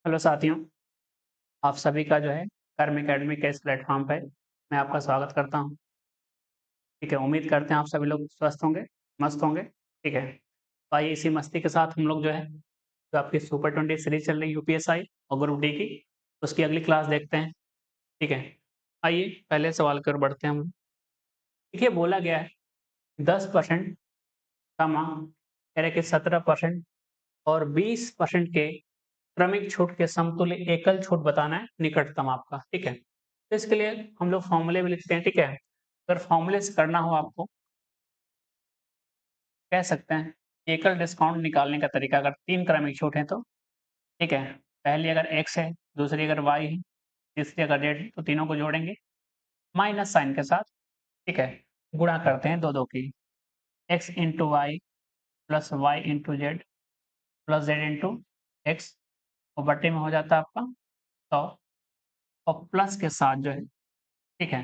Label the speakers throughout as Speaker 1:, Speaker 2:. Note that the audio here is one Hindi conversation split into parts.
Speaker 1: हेलो साथियों, आप सभी का जो है कर्म एकेडमी के इस प्लेटफ़ॉर्म पे मैं आपका स्वागत करता हूँ। ठीक है, उम्मीद करते हैं आप सभी लोग स्वस्थ होंगे, मस्त होंगे, ठीक है। तो आइए इसी मस्ती के साथ हम लोग जो है, जो आपकी सुपर 20 सीरीज़ चल रही है यूपीएसआई और ग्रुप डी की, उसकी अगली क्लास देखते हैं, ठीक है। आइए पहले सवाल की ओर बढ़ते हैं हम। देखिए बोला गया है 10% कमा कह रहे कि 17% और 20% के क्रमिक छूट के समतुल्य एकल छूट बताना है निकटतम आपका, ठीक है। तो इसके लिए हम लोग फ़ॉर्मूले भी लिखते हैं, ठीक है। अगर फ़ॉर्मूले से करना हो आपको, कह सकते हैं एकल डिस्काउंट निकालने का तरीका अगर 3 क्रमिक छूट है तो, ठीक है। पहली अगर x है, दूसरी अगर y है, तीसरी अगर z है, तो तीनों को जोड़ेंगे माइनस साइन के साथ, ठीक है। गुणा करते हैं 2-2 की, x into y plus y into z plus z into x और बट्टे में हो जाता है आपका 100 और प्लस के साथ जो है, ठीक है,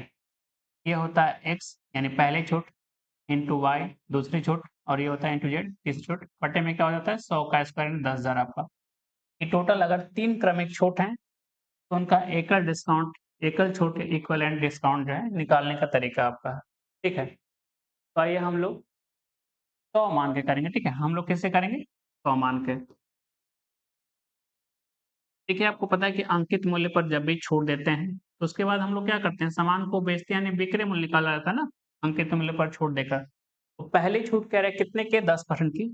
Speaker 1: ये होता है x यानी पहले छूट इंटू वाई दूसरी छूट और ये होता है इंटू जेड तीसरी छूट, बटे में क्या हो जाता है 100 का स्क्वायर 10,000 आपका। ये टोटल अगर 3 क्रमिक छूट हैं तो उनका एकल डिस्काउंट, एकल छूट इक्विवेलेंट डिस्काउंट जो है निकालने का तरीका आपका, ठीक है। तो आइए हम लोग 100 मान के करेंगे, ठीक है। हम लोग कैसे करेंगे? 100 मान के। देखिए आपको पता है कि अंकित मूल्य पर जब भी छूट देते हैं, तो उसके बाद हम लोग क्या करते हैं, सामान को बेचते हैं यानी विक्रय मूल्य निकाला जाता है ना, अंकित मूल्य पर छूट देकर। तो पहली छूट कह रहे हैं कितने की? 10% की।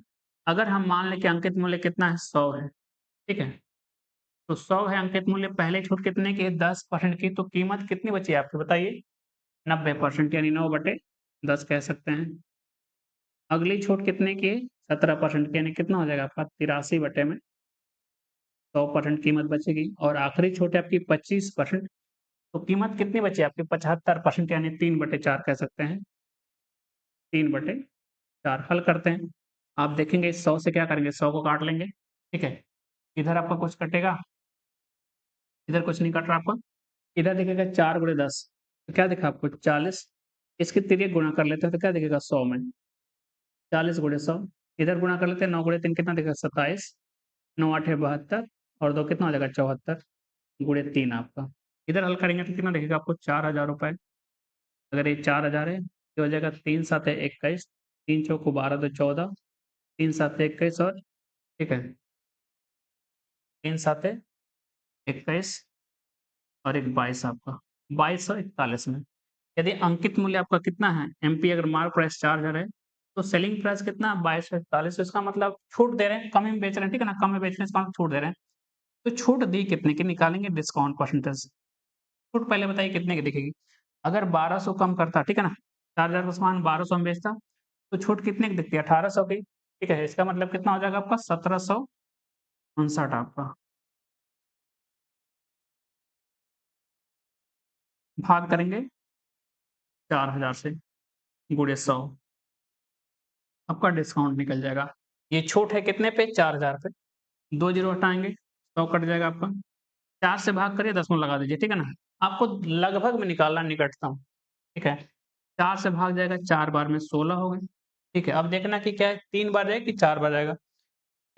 Speaker 1: अगर हम मान लें कि अंकित मूल्य कितना है? 100 है, ठीक है। तो 100 है अंकित मूल्य, पहली छूट कितने की है? 10% की, तो कीमत कितनी बची आपकी बताइए? 90% यानी 9/10 कह सकते हैं। अगली छूट कितने की है? 17% की, यानी कितना हो जाएगा आपका? 83 बटे में 100% कीमत बचेगी और आखिरी छूट है आपकी 25%, तो कीमत कितनी बची आपकी? 75% यानी 3/4 कह सकते हैं। 3/4 हल करते हैं। आप देखेंगे इस 100 से क्या करेंगे? 100 को काट लेंगे, ठीक है। इधर आपका कुछ कटेगा, इधर कुछ नहीं कट रहा आपका। इधर दिखेगा 4 गुणे 10, तो क्या दिखा आपको? 40। इसके तिर्यक गुणा कर लेते हैं तो क्या दिखेगा? 100 में 40 गुणे 100। इधर गुणा कर लेते हैं 9 गुणे 3 कितना दिखेगा? 27। 9 8 72 और 2 कितना हो जाएगा? 74 गुणे 3 आपका। इधर हल करेंगे तो कितना दिखेगा आपको? 4,000 रुपए। अगर ये 4,000 है तो हो जाएगा 3 7 21, 3 चौको 12 2 14, 3 7 21 और, ठीक है, 3 7 21 और एक 22 आपका, 2241 में। यदि अंकित मूल्य आपका कितना है? एमपी अगर मार्क प्राइस 4,000 है, तो सेलिंग प्राइस कितना है? 2241। तो इसका मतलब छूट दे रहे हैं, कम में बेच रहे हैं, ठीक है ना? कम में बेचने से इसका मतलब छूट दे रहे हैं। तो छूट दी कितने की? निकालेंगे डिस्काउंट परसेंटेज। छूट पहले बताइए कितने की दिखेगी? अगर 1200 कम करता, ठीक है ना? 4,000 का सामान 1200 में बेचता, तो छूट कितने की दिखती है? 1800 की, ठीक है। इसका मतलब कितना हो जाएगा आपका? 1759 आपका। भाग करेंगे 4000 से, गुणे 100, आपका डिस्काउंट निकल जाएगा। ये छूट है कितने पे? 4000 पे। 2 जीरो हटाएँगे, 100 कट जाएगा आपका। 4 से भाग करिए, दशमलव लगा दीजिए, ठीक है ना? आपको लगभग में निकालना है, निकटतम, ठीक है। 4 से भाग जाएगा, 4 बार में 16 हो गए, ठीक है। अब देखना कि क्या है, 3 बार जाएगा कि 4 बार जाएगा?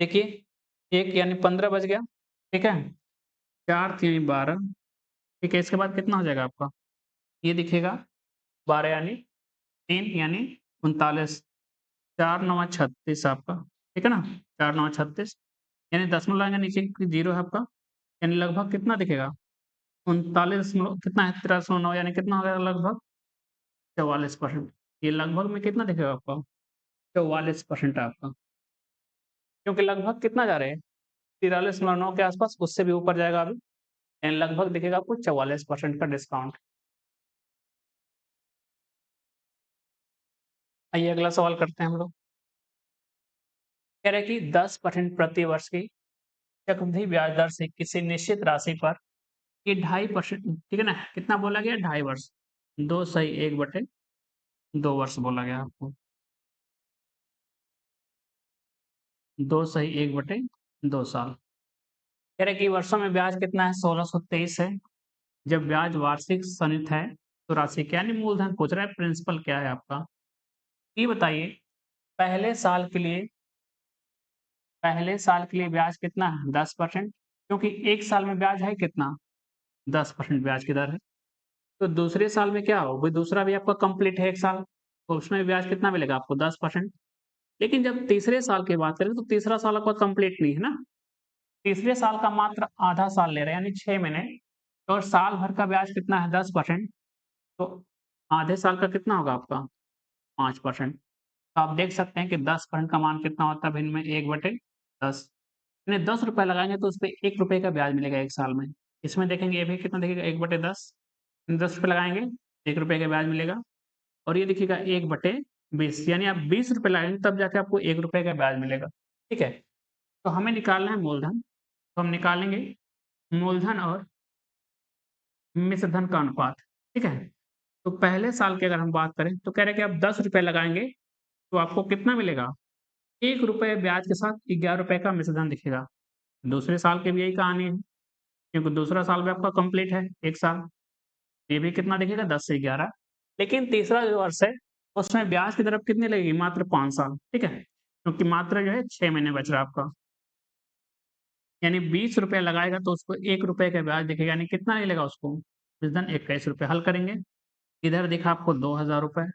Speaker 1: देखिए 1 यानी 15 बच गया, ठीक है। 4 तियाई 12, ठीक है। इसके बाद कितना हो जाएगा आपका? ये दिखेगा 12 यानी 3 यानी 39, 4 9 36 आपका, ठीक है ना? 4 9 36 यानी दशमलव लाएँगे नीचे कि 0 है आपका, यानी लगभग कितना दिखेगा? 39 कितना है? 93.9 यानी कितना हो गया लगभग? 44%। ये लगभग में कितना दिखेगा आपका? 44% आपका। क्योंकि लगभग कितना जा रहे हैं? 43.9 के आस-पास, उससे भी ऊपर जाएगा अभी। यानी लगभग दिखेगा आपको 44% का डिस्काउंट। आइए अगला सवाल करते हैं हम लोग। कह रहे हैं कि 10% प्रति वर्ष की चक्रवृद्धि ब्याज दर से किसी निश्चित राशि पर ये 2.5%, ठीक है ना? कितना बोला गया? 2.5 वर्ष। 2 सही 1/2 वर्ष बोला गया आपको। 2 सही 1/2 साल। कह रहे हैं कि वर्षों में ब्याज कितना है? 1623 है। जब ब्याज वार्षिक सनित है तो राशि क्या? यानी मूलधन पूछ रहा है, प्रिंसिपल क्या है आपका? ये बताइए पहले साल के लिए, पहले साल के लिए ब्याज कितना है? 10%। क्योंकि 1 साल में ब्याज है कितना? 10% ब्याज की दर है। तो दूसरे साल में क्या हो, भाई दूसरा भी आपका कंप्लीट है 1 साल, तो उसमें ब्याज कितना मिलेगा आपको? 10%। लेकिन जब तीसरे साल की बात करें तो तीसरा साल आपका कंप्लीट नहीं है ना, तीसरे साल का मात्र आधा साल ले रहे हैं यानी 6 महीने, तो और साल भर का ब्याज कितना है? 10%। तो आधे साल का कितना होगा आपका? 5%। तो आप देख सकते हैं कि 10% का मान कितना होता है भिन्न में 1/10। यानी ₹10 लगाएँगे तो उसपे ₹1 का ब्याज मिलेगा 1 साल में। इसमें देखेंगे ये भी कितना दिखेगा 1/10, ₹10 लगाएँगे ₹1 का ब्याज मिलेगा और ये देखिएगा 1/20 यानी आप ₹20 लगाएँगे तब जाके आपको ₹1 का ब्याज मिलेगा। ठीक है? तो हमें निकालना है मूलधन, तो हम निकालेंगे मूलधन और मिश्र धन का अनुपात। ठीक है? तो पहले साल की अगर हम बात करें तो कह रहे हैं कि आप ₹10 लगाएँगे तो आपको कितना मिलेगा? ₹1 ब्याज के साथ ₹11 का मिश्र धन दिखेगा। दूसरे साल की भी यही कहानी है, क्योंकि दूसरा साल भी आपका कंप्लीट है 1 साल। ये भी कितना दिखेगा 10 से 11। लेकिन तीसरा जो वर्ष है, उसमें ब्याज की दर अब कितनी लगेगी? मात्र 5 साल, ठीक है? क्योंकि मात्र जो है 6 महीने बच रहा है आपका। यानी ₹20 लगाएगा तो उसको ₹1 का ब्याज दिखेगा, यानी कितना मिलेगा उसको? इस दिन ₹21 हल करेंगे। इधर दिखा आपको ₹2000,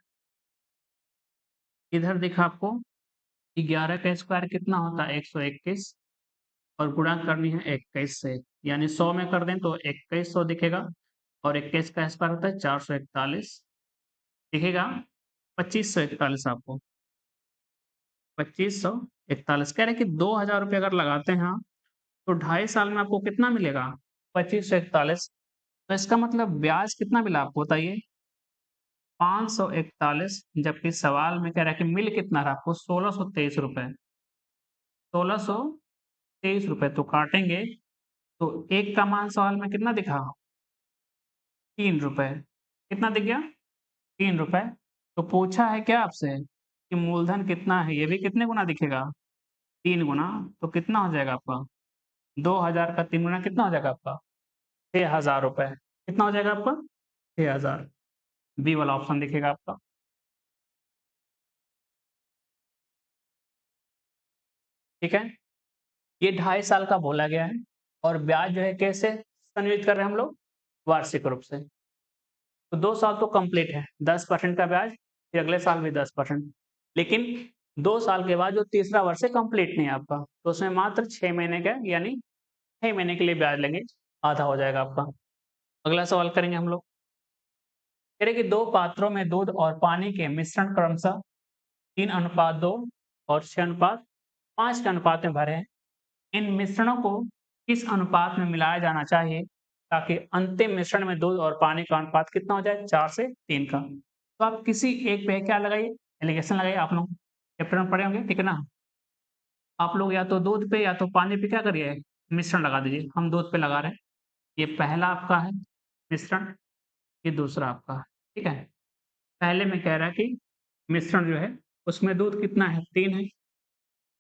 Speaker 1: इधर दिखा आपको 11 का स्क्वायर कितना होता है? 121 और गुणा करनी है 21 से, यानी 100 में कर दें तो 2100 दिखेगा और 21 का स्क्वायर होता है 441 दिखेगा 2541 आपको 2541 कह रहे हैं कि ₹2000 अगर लगाते हैं आप, तो 2.5 साल में आपको कितना मिलेगा? 2541। तो इसका मतलब ब्याज कितना मिला आपको बताइए? 541 जबकि सवाल में कह रहा है कि मिल कितना रहा आपको? ₹1623। ₹1623 तो काटेंगे तो 1 का मान सवाल में कितना दिखा? ₹3। कितना दिख गया? ₹3। तो पूछा है क्या आपसे कि मूलधन कितना है? ये भी कितने गुना दिखेगा? 3 गुना। तो कितना हो जाएगा आपका? 2000 का 3 गुना कितना हो जाएगा आपका? ₹6000। कितना हो जाएगा आपका? 6000। बी वाला ऑप्शन दिखेगा आपका। ठीक है? ये 2.5 साल का बोला गया है और ब्याज जो है कैसे संयोजित कर रहे हैं हम लोग? वार्षिक रूप से। तो 2 साल तो कंप्लीट है, 10% का ब्याज, फिर अगले साल भी 10%। लेकिन 2 साल के बाद जो तीसरा वर्ष है कंप्लीट नहीं है आपका, तो उसमें मात्र 6 महीने का यानी 6 महीने के लिए ब्याज लेंगे, आधा हो जाएगा आपका। अगला सवाल करेंगे हम लोग। कह रहे कि 2 पात्रों में दूध और पानी के मिश्रण क्रमशः 3:2 और 6:5 के अनुपात में भरे हैं। इन मिश्रणों को किस अनुपात में मिलाया जाना चाहिए ताकि अंतिम मिश्रण में दूध और पानी का अनुपात कितना हो जाए? 4 से 3 का। तो आप किसी एक पे क्या लगाइए? एलिगेशन लगाइए आप लोग चैप्टर में पढ़े होंगे, ठीक है ना? आप लोग या तो दूध पे या तो पानी पे क्या करिए? मिश्रण लगा दीजिए। हम दूध पे लगा रहे हैं। ये पहला आपका है मिश्रण, ये दूसरा आपका है, ठीक है? पहले में कह रहा है कि मिश्रण जो है उसमें दूध कितना है? 3 है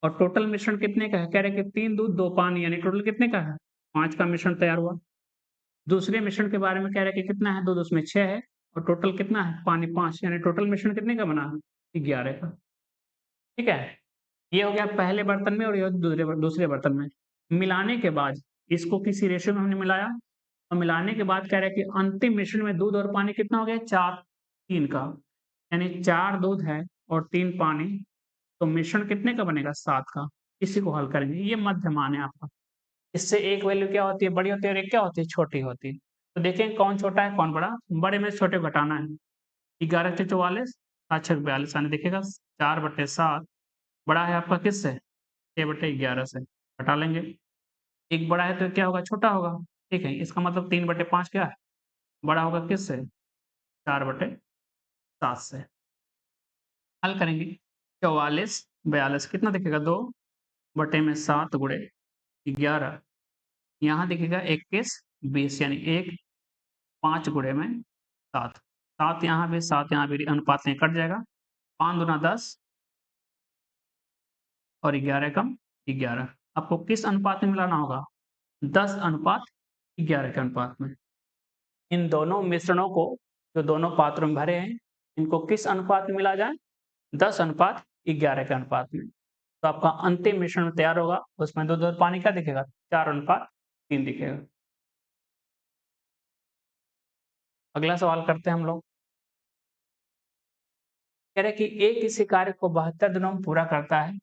Speaker 1: और टोटल मिश्रण कितने का है? कह रहे हैं कि 3 दूध 2 पानी यानी टोटल कितने का है? 5 का मिश्रण तैयार हुआ। दूसरे मिश्रण के बारे में कह रहा है कि कितना है? दूध उसमें 6 है और टोटल कितना है? पानी 5 यानी टोटल मिश्रण कितने का बना? 11 का। ठीक है? ये हो गया पहले बर्तन में और ये दूसरे बर्तन में। मिलाने के बाद इसको किसी रेशियो में हमने मिलाया और मिलाने के बाद कह रहा है कि अंतिम मिश्रण में दूध और पानी कितना हो गया? 4, 3 का। यानी 4 दूध है और 3 पानी, तो मिश्रण कितने का बनेगा? 7 का। इसी को हल करेंगे। ये मध्य मान है आपका। इससे एक वैल्यू क्या होती है? बड़ी होती है और एक क्या होती है? छोटी होती है। तो देखें कौन छोटा है, कौन बड़ा? बड़े में से छोटे को घटाना है। 11 से 44, 7 छक 42 यानी देखिएगा 4/7 बड़ा है आपका किससे? 6/11 से। घटा लेंगे। एक बड़ा है तो क्या होगा? छोटा होगा। ठीक है? इसका मतलब 3/5 क्या है? बड़ा होगा किससे? 4/7 से। हल करेंगे। 44, 42 कितना दिखेगा? 2/7 गुणे 11 यहाँ दिखेगा 21, 20 यानी 1, 5 गुणे में 7। 7 यहाँ भी, 7 यहाँ भी अनुपात में कट जाएगा। 5 दूना 10 और 11 कम 11। आपको किस अनुपात में मिलाना होगा? 10:11 के अनुपात में। इन दोनों मिश्रणों को जो दोनों पात्रों में भरे हैं, इनको किस अनुपात में मिलाया जाए? 10:11 के अनुपात में। तो आपका अंतिम मिश्रण तैयार होगा, उसमें दूध और पानी क्या दिखेगा? 4:11 3 दिखेगा। अगला सवाल करते हैं हम लोग। कह रहे हैं कि ए किसी कार्य को 72 दिनों में पूरा करता है।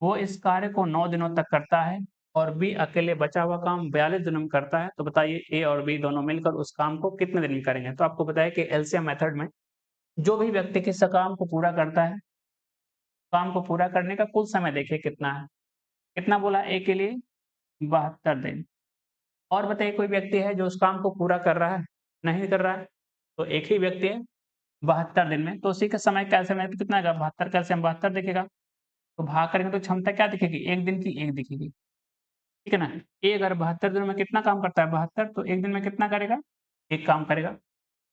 Speaker 1: वो इस कार्य को 9 दिनों तक करता है और बी अकेले बचा हुआ काम 42 दिनों में करता है। तो बताइए ए और बी दोनों मिलकर उस काम को कितने दिन में करेंगे? तो आपको बताया कि एलसीएम मेथड में जो भी व्यक्ति किसी काम को पूरा करता है, काम को पूरा करने का कुल समय देखिए कितना है। कितना बोला ए के लिए? 72 दिन। और बताइए कोई व्यक्ति है जो उस काम को पूरा कर रहा है? नहीं कर रहा है। तो एक ही व्यक्ति है 72 दिन में, तो उसी का समय कैसे में कितना आएगा? 72 कैसे हम 72 दिखेगा। तो भाग करेंगे तो क्षमता क्या दिखेगी? 1 दिन की 1 दिखेगी। ठीक है ना? ए अगर 72 दिनों में कितना काम करता है? 72, तो 1 दिन में कितना करेगा? 1 काम करेगा।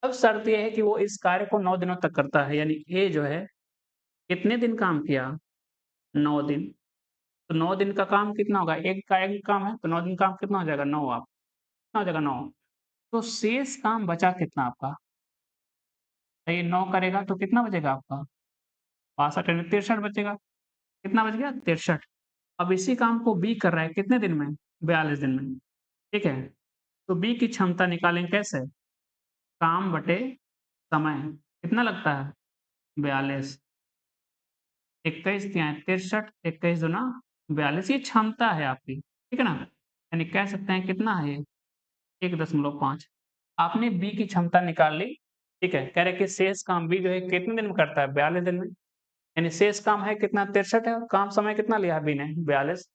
Speaker 1: अब शर्त ये है कि वो इस कार्य को 9 दिनों तक करता है, यानी ए जो है कितने दिन काम किया? 9 दिन। तो 9 दिन का काम कितना होगा? 1 का 1 काम है, तो 9 दिन काम कितना हो जाएगा? 9 आप कितना हो जाएगा? 9। तो शेष काम बचा कितना आपका? तो ये 9 करेगा तो कितना बचेगा आपका? 62 यानी 63 बचेगा। कितना बच गया? 63। अब इसी काम को बी कर रहा है कितने दिन में? 42 दिन में। ठीक है? तो बी की क्षमता निकालेंगे कैसे? काम बटे समय। कितना लगता है? 42। 21 तियाँ 63, 21 दूना 42, ये क्षमता है आपकी। ठीक है ना? यानी कह सकते हैं कितना है ये? 1.5। आपने बी की क्षमता निकाल ली। ठीक है? कह रहे हैं कि शेष काम बी जो है कितने दिन में करता है? 42 दिन में। यानी शेष काम है कितना? 63 है और काम समय कितना लिया है बी ने? 42।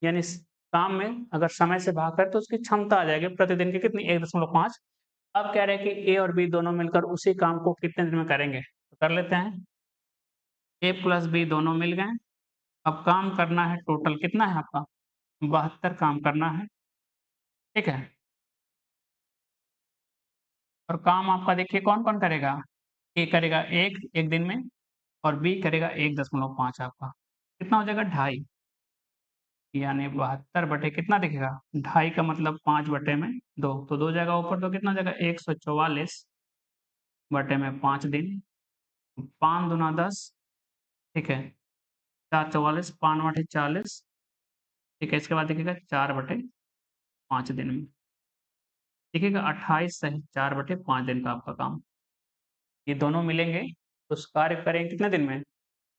Speaker 1: यानी स काम में अगर समय से भाग करें तो उसकी क्षमता आ जाएगी प्रतिदिन की कितनी? 1.5। अब कह रहे हैं कि ए और बी दोनों मिलकर उसी काम को कितने दिन में करेंगे? तो कर लेते हैं। ए प्लस बी दोनों मिल गए। अब काम करना है टोटल कितना है आपका? 72 काम करना है। ठीक है? और काम आपका देखिए कौन-कौन करेगा? ए करेगा 1 दिन में और बी करेगा 1.5 आपका। कितना हो जाएगा? 2.5। यानी 72 बटे कितना दिखेगा? 2.5 का मतलब 5 बटे में 2, तो 2 जाएगा ऊपर तो कितना हो जाएगा? 144 बटे में 5 दिन। 5 दूना 10, ठीक है? 4 44, 5 आठे 40, ठीक है? इसके बाद देखिएगा 4 बटे 5 दिन में। देखिएगा 28 सही 4 बटे 5 दिन का आपका काम। ये दोनों मिलेंगे, तो उस कार्य करेंगे कितने दिन में?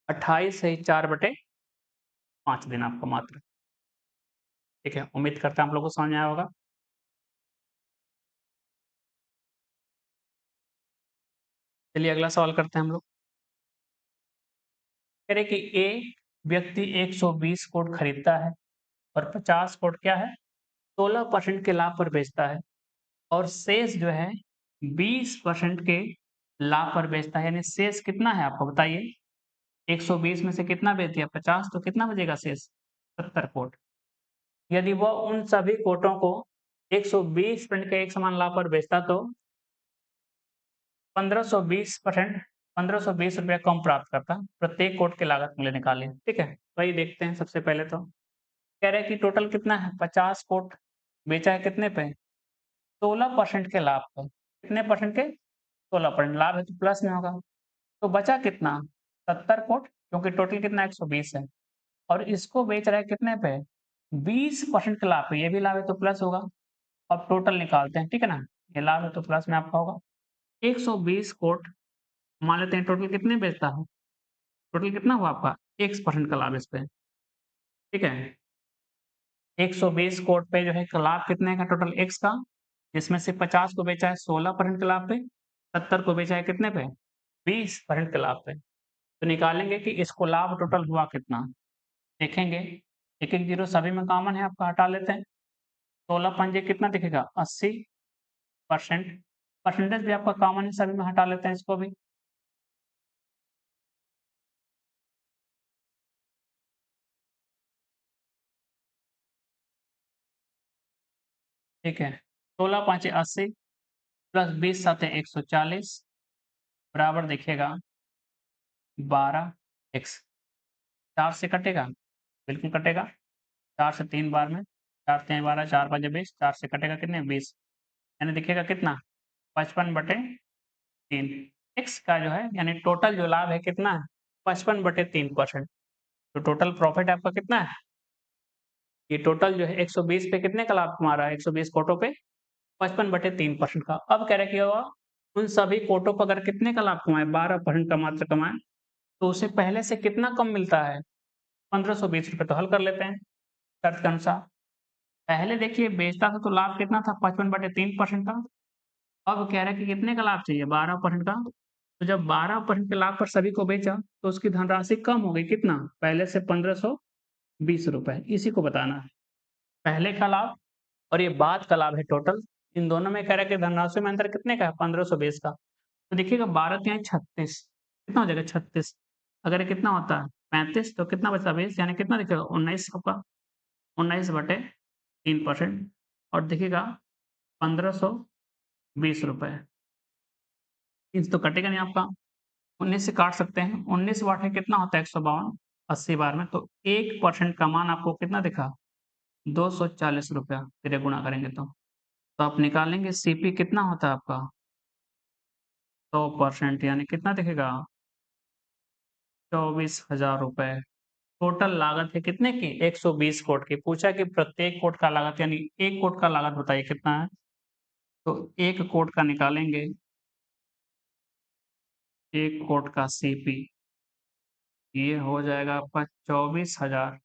Speaker 1: 28 सही 4 बटे 5 दिन आपका मात्र। ठीक है? उम्मीद करता हूँ आप लोगों को समझ में आया होगा। चलिए अगला सवाल करते हैं हम लोग। कह रहे कि ए व्यक्ति 120 कोट खरीदता है और 50 कोट क्या है? 16% के लाभ पर बेचता है और शेष जो है 20% के लाभ पर बेचता है, यानी शेष कितना है आपको बताइए? 120 में से कितना बेच दिया? 50, तो कितना बचेगा शेष? 70 कोट। यदि वह उन सभी कोटों को 120% के एक समान लाभ पर बेचता तो 1520% ₹1520 कम प्राप्त करता। प्रत्येक कोट की लागत मूल्य निकालें। ठीक है? वही देखते हैं सबसे पहले तो। कह रहे हैं कि टोटल कितना है? 50 कोट बेचा है कितने पे? 16% के लाभ पे। कितने परसेंट के? 16%। लाभ है तो प्लस में होगा। तो बचा कितना? 70 कोट, क्योंकि टोटल कितना 120 है और इसको बेच रहा है कितने पे? 20% के लाभ पे। ये भी लाभ है तो प्लस होगा। अब टोटल निकालते हैं, ठीक है ना? ये लाभ है तो प्लस में आपका होगा। 120 कोट मान लेते हैं टोटल कितने बेचता है? टोटल कितना हुआ आपका? X% का लाभ इस पे। ठीक है? 120 कोट पे जो है लाभ कितने का टोटल X का? जिसमें से 50 को बेचा है 16% के लाभ पे, 70 को बेचा है कितने पे? 20% के लाभ पे। तो निकालेंगे कि इसको लाभ टोटल हुआ कितना? देखेंगे, एक-एक ज़ीरो सभी में कॉमन है आपका, हटा लेते हैं। 16 पंजे कितना दिखेगा? 80%। परसेंटेज भी आपका कॉमन है, सभी में हटा लेते हैं इसको भी। ठीक है? 16 पाँचे 80 प्लस 20 साते 140 बराबर देखिएगा 12x। 4 से कटेगा? बिल्कुल कटेगा। 4 से 3 बार में, 4 तियाँ 12, 4 पंजे 20, 4 से कटेगा कितने? 20। यानी दिखेगा कितना? 55/3। x का जो है यानी टोटल जो लाभ है कितना है? 55/3%। तो टोटल प्रॉफिट आपका कितना है? ये टोटल जो है 120 पे कितने का लाभ कमा रहा है? 120 कोटों पे 55/3% का। अब कह रहे हैं कि हुआ उन सभी कोटों पर अगर कितने का लाभ कमाए? 12% का मात्र कमाए, तो उसे पहले से कितना कम मिलता है? 1520 रुपए। तो हल कर लेते हैं शर्त के अनुसार। पहले देखिए बेचता था तो लाभ कितना था? 55/3% का। अब कह रहा है कि कितने का लाभ चाहिए? 12% का। तो जब 12% के लाभ पर सभी को बेचा, तो उसकी धनराशि कम हो गई कितना? पहले से 1520 रुपए। इसी को बताना है। पहले का लाभ और ये बाद का लाभ है टोटल। इन दोनों में कह रहा है कि धनराशि में अंतर कितने का है? 1520 का। तो देखिएगा 12 तिहाई 36, कितना हो जाएगा? 36। अगर ये कितना होता है? 35, तो कितना बचा? 20, यानी कितना दिखेगा? 19 आपका। 19/3% और देखिएगा 1520 रुपए। 3 तो कटेगा नहीं आपका। 19 से काट सकते हैं। 19 बटे कितना होता है? 152, 80 बार में। तो 1% का मान आपको कितना दिखा? 240 रुपया। फिर गुणा करेंगे तो आप निकालेंगे सीपी कितना होता है आपका? 100% यानी कितना दिखेगा? 24,000 रुपए। टोटल लागत है कितने की? 120 कोट की। पूछा कि प्रत्येक कोट का लागत यानी 1 कोट का लागत बताइए कितना है? तो 1 कोट का निकालेंगे, 1 कोट का सीपी ये हो जाएगा आपका 24,000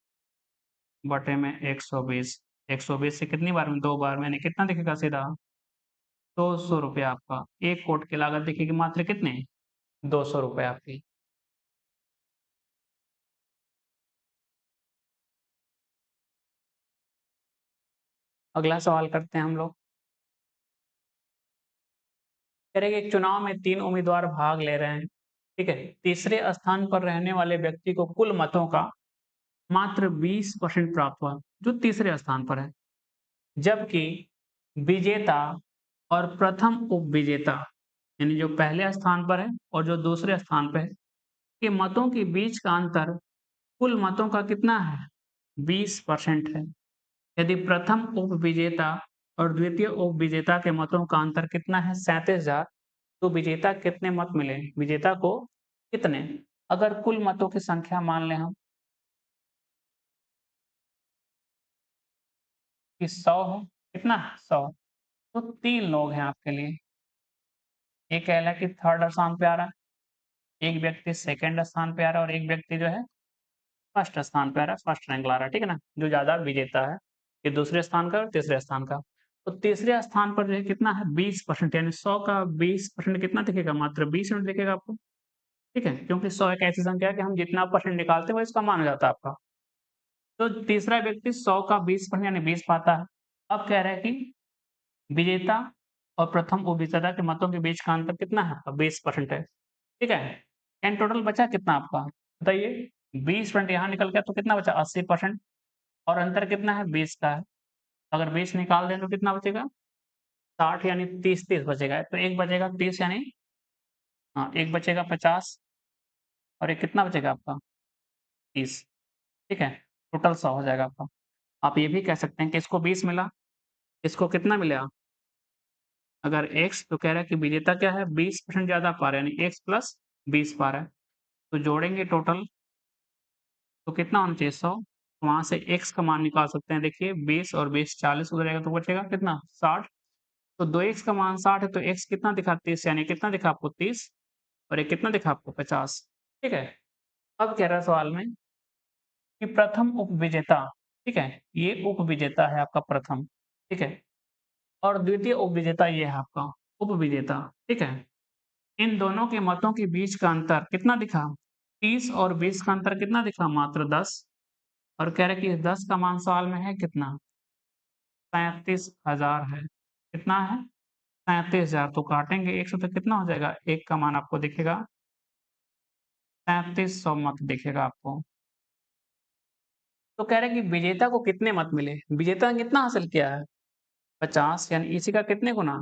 Speaker 1: बटे में 120। 120 से कितनी बार में? 2 बार में, यानी कितना दिखेगा सीधा? 200 रुपया आपका। 1 कोट की लागत दिखेगी मात्र कितने? 200 रुपए आपकी। अगला सवाल करते हैं हम लोग। कह रहे हैं कि एक चुनाव में 3 उम्मीदवार भाग ले रहे हैं, ठीक है? तीसरे स्थान पर रहने वाले व्यक्ति को कुल मतों का मात्र 20% प्राप्त हुआ, जो तीसरे स्थान पर है। जबकि विजेता और प्रथम उपविजेता, यानी जो पहले स्थान पर है और जो दूसरे स्थान पे है, के मतों के बीच का अंतर कुल मतों का कितना है? 20% है। यदि प्रथम उपविजेता और द्वितीय उपविजेता के मतों का अंतर कितना है? 37,000, तो विजेता कितने मत मिले? विजेता को कितने? अगर कुल मतों की संख्या मान लें हम कि 100 है, कितना? 100, तो 3 लोग हैं आपके लिए। एक कह रहा है कि थर्ड स्थान पे आ रहा है, एक व्यक्ति सेकंड स्थान पे आ रहा है और एक व्यक्ति जो है फर्स्ट स्थान पे आ रहा है, फर्स्ट रैंक ला रहा है, ठीक है ना? जो ज़्यादा विजेता है, ये दूसरे स्थान का और तीसरे स्थान का। तो तीसरे स्थान पर जो है कितना है? 20%, यानी 100 का 20% कितना दिखेगा? मात्र 20 यूनिट दिखेगा आपको, ठीक है? क्योंकि 100 एक ऐसी संख्या है कि हम जितना परसेंट निकालते हैं वो इसका मान हो जाता है आपका। तो तीसरा व्यक्ति 100 का 20% यानी 20 पाता है। अब कह रहा है कि विजेता और प्रथम उपविजेता के मतों के बीच का अंतर कितना है? 20% है, ठीक है? एंड टोटल बचा कितना आपका? बताइए। 20% यहाँ निकल गया तो कितना बचा? 80% और अंतर कितना है? 20 का है। अगर 20 निकाल दें तो कितना बचेगा? 60 यानी 30-30 बचेगा। तो एक बचेगा 30 यानी हाँ, एक बचेगा 50 और एक कितना बचेगा आपका? 30, ठीक है? टोटल 100 हो जाएगा आपका। आप ये भी कह सकते हैं कि इसको 20 मिला, इसको कितना मिला? अगर x तो कह रहा है कि विजेता क्या है? 20% ज़्यादा पा रहा है, यानी x प्लस 20 पा रहा है। तो जोड़ेंगे टोटल तो कितना होना चाहिए? 100। वहाँ से x का मान निकाल सकते हैं। देखिए 20 और 20 40 हो जाएगा तो बचेगा कितना? 60। तो 2x का मान 60 है तो x कितना दिखा? 30, यानी कितना दिखा आपको? 30 और ये कितना दिखा आपको? 50, ठीक है? अब कह रहा है सवाल में कि प्रथम उपविजेता, ठीक है? ये उपविजेता है आपका प्रथम, ठीक है? और द्वितीय उपविजेता ये है आपका उपविजेता, ठीक है? इन दोनों के मतों के बीच का अंतर कितना दिखा? 30 और 20 का अंतर कितना दिखा? मात्र 10। और कह रहे कि 10 का मान सवाल में है कितना? 37,000 है। कितना है? 37,000। तो काटेंगे 1 से तो कितना हो जाएगा? 1 का मान आपको दिखेगा 3700 मत दिखेगा आपको। तो कह रहे हैं कि विजेता को कितने मत मिले? विजेता ने कितना हासिल किया है? 50, यानी इसी का कितने गुना?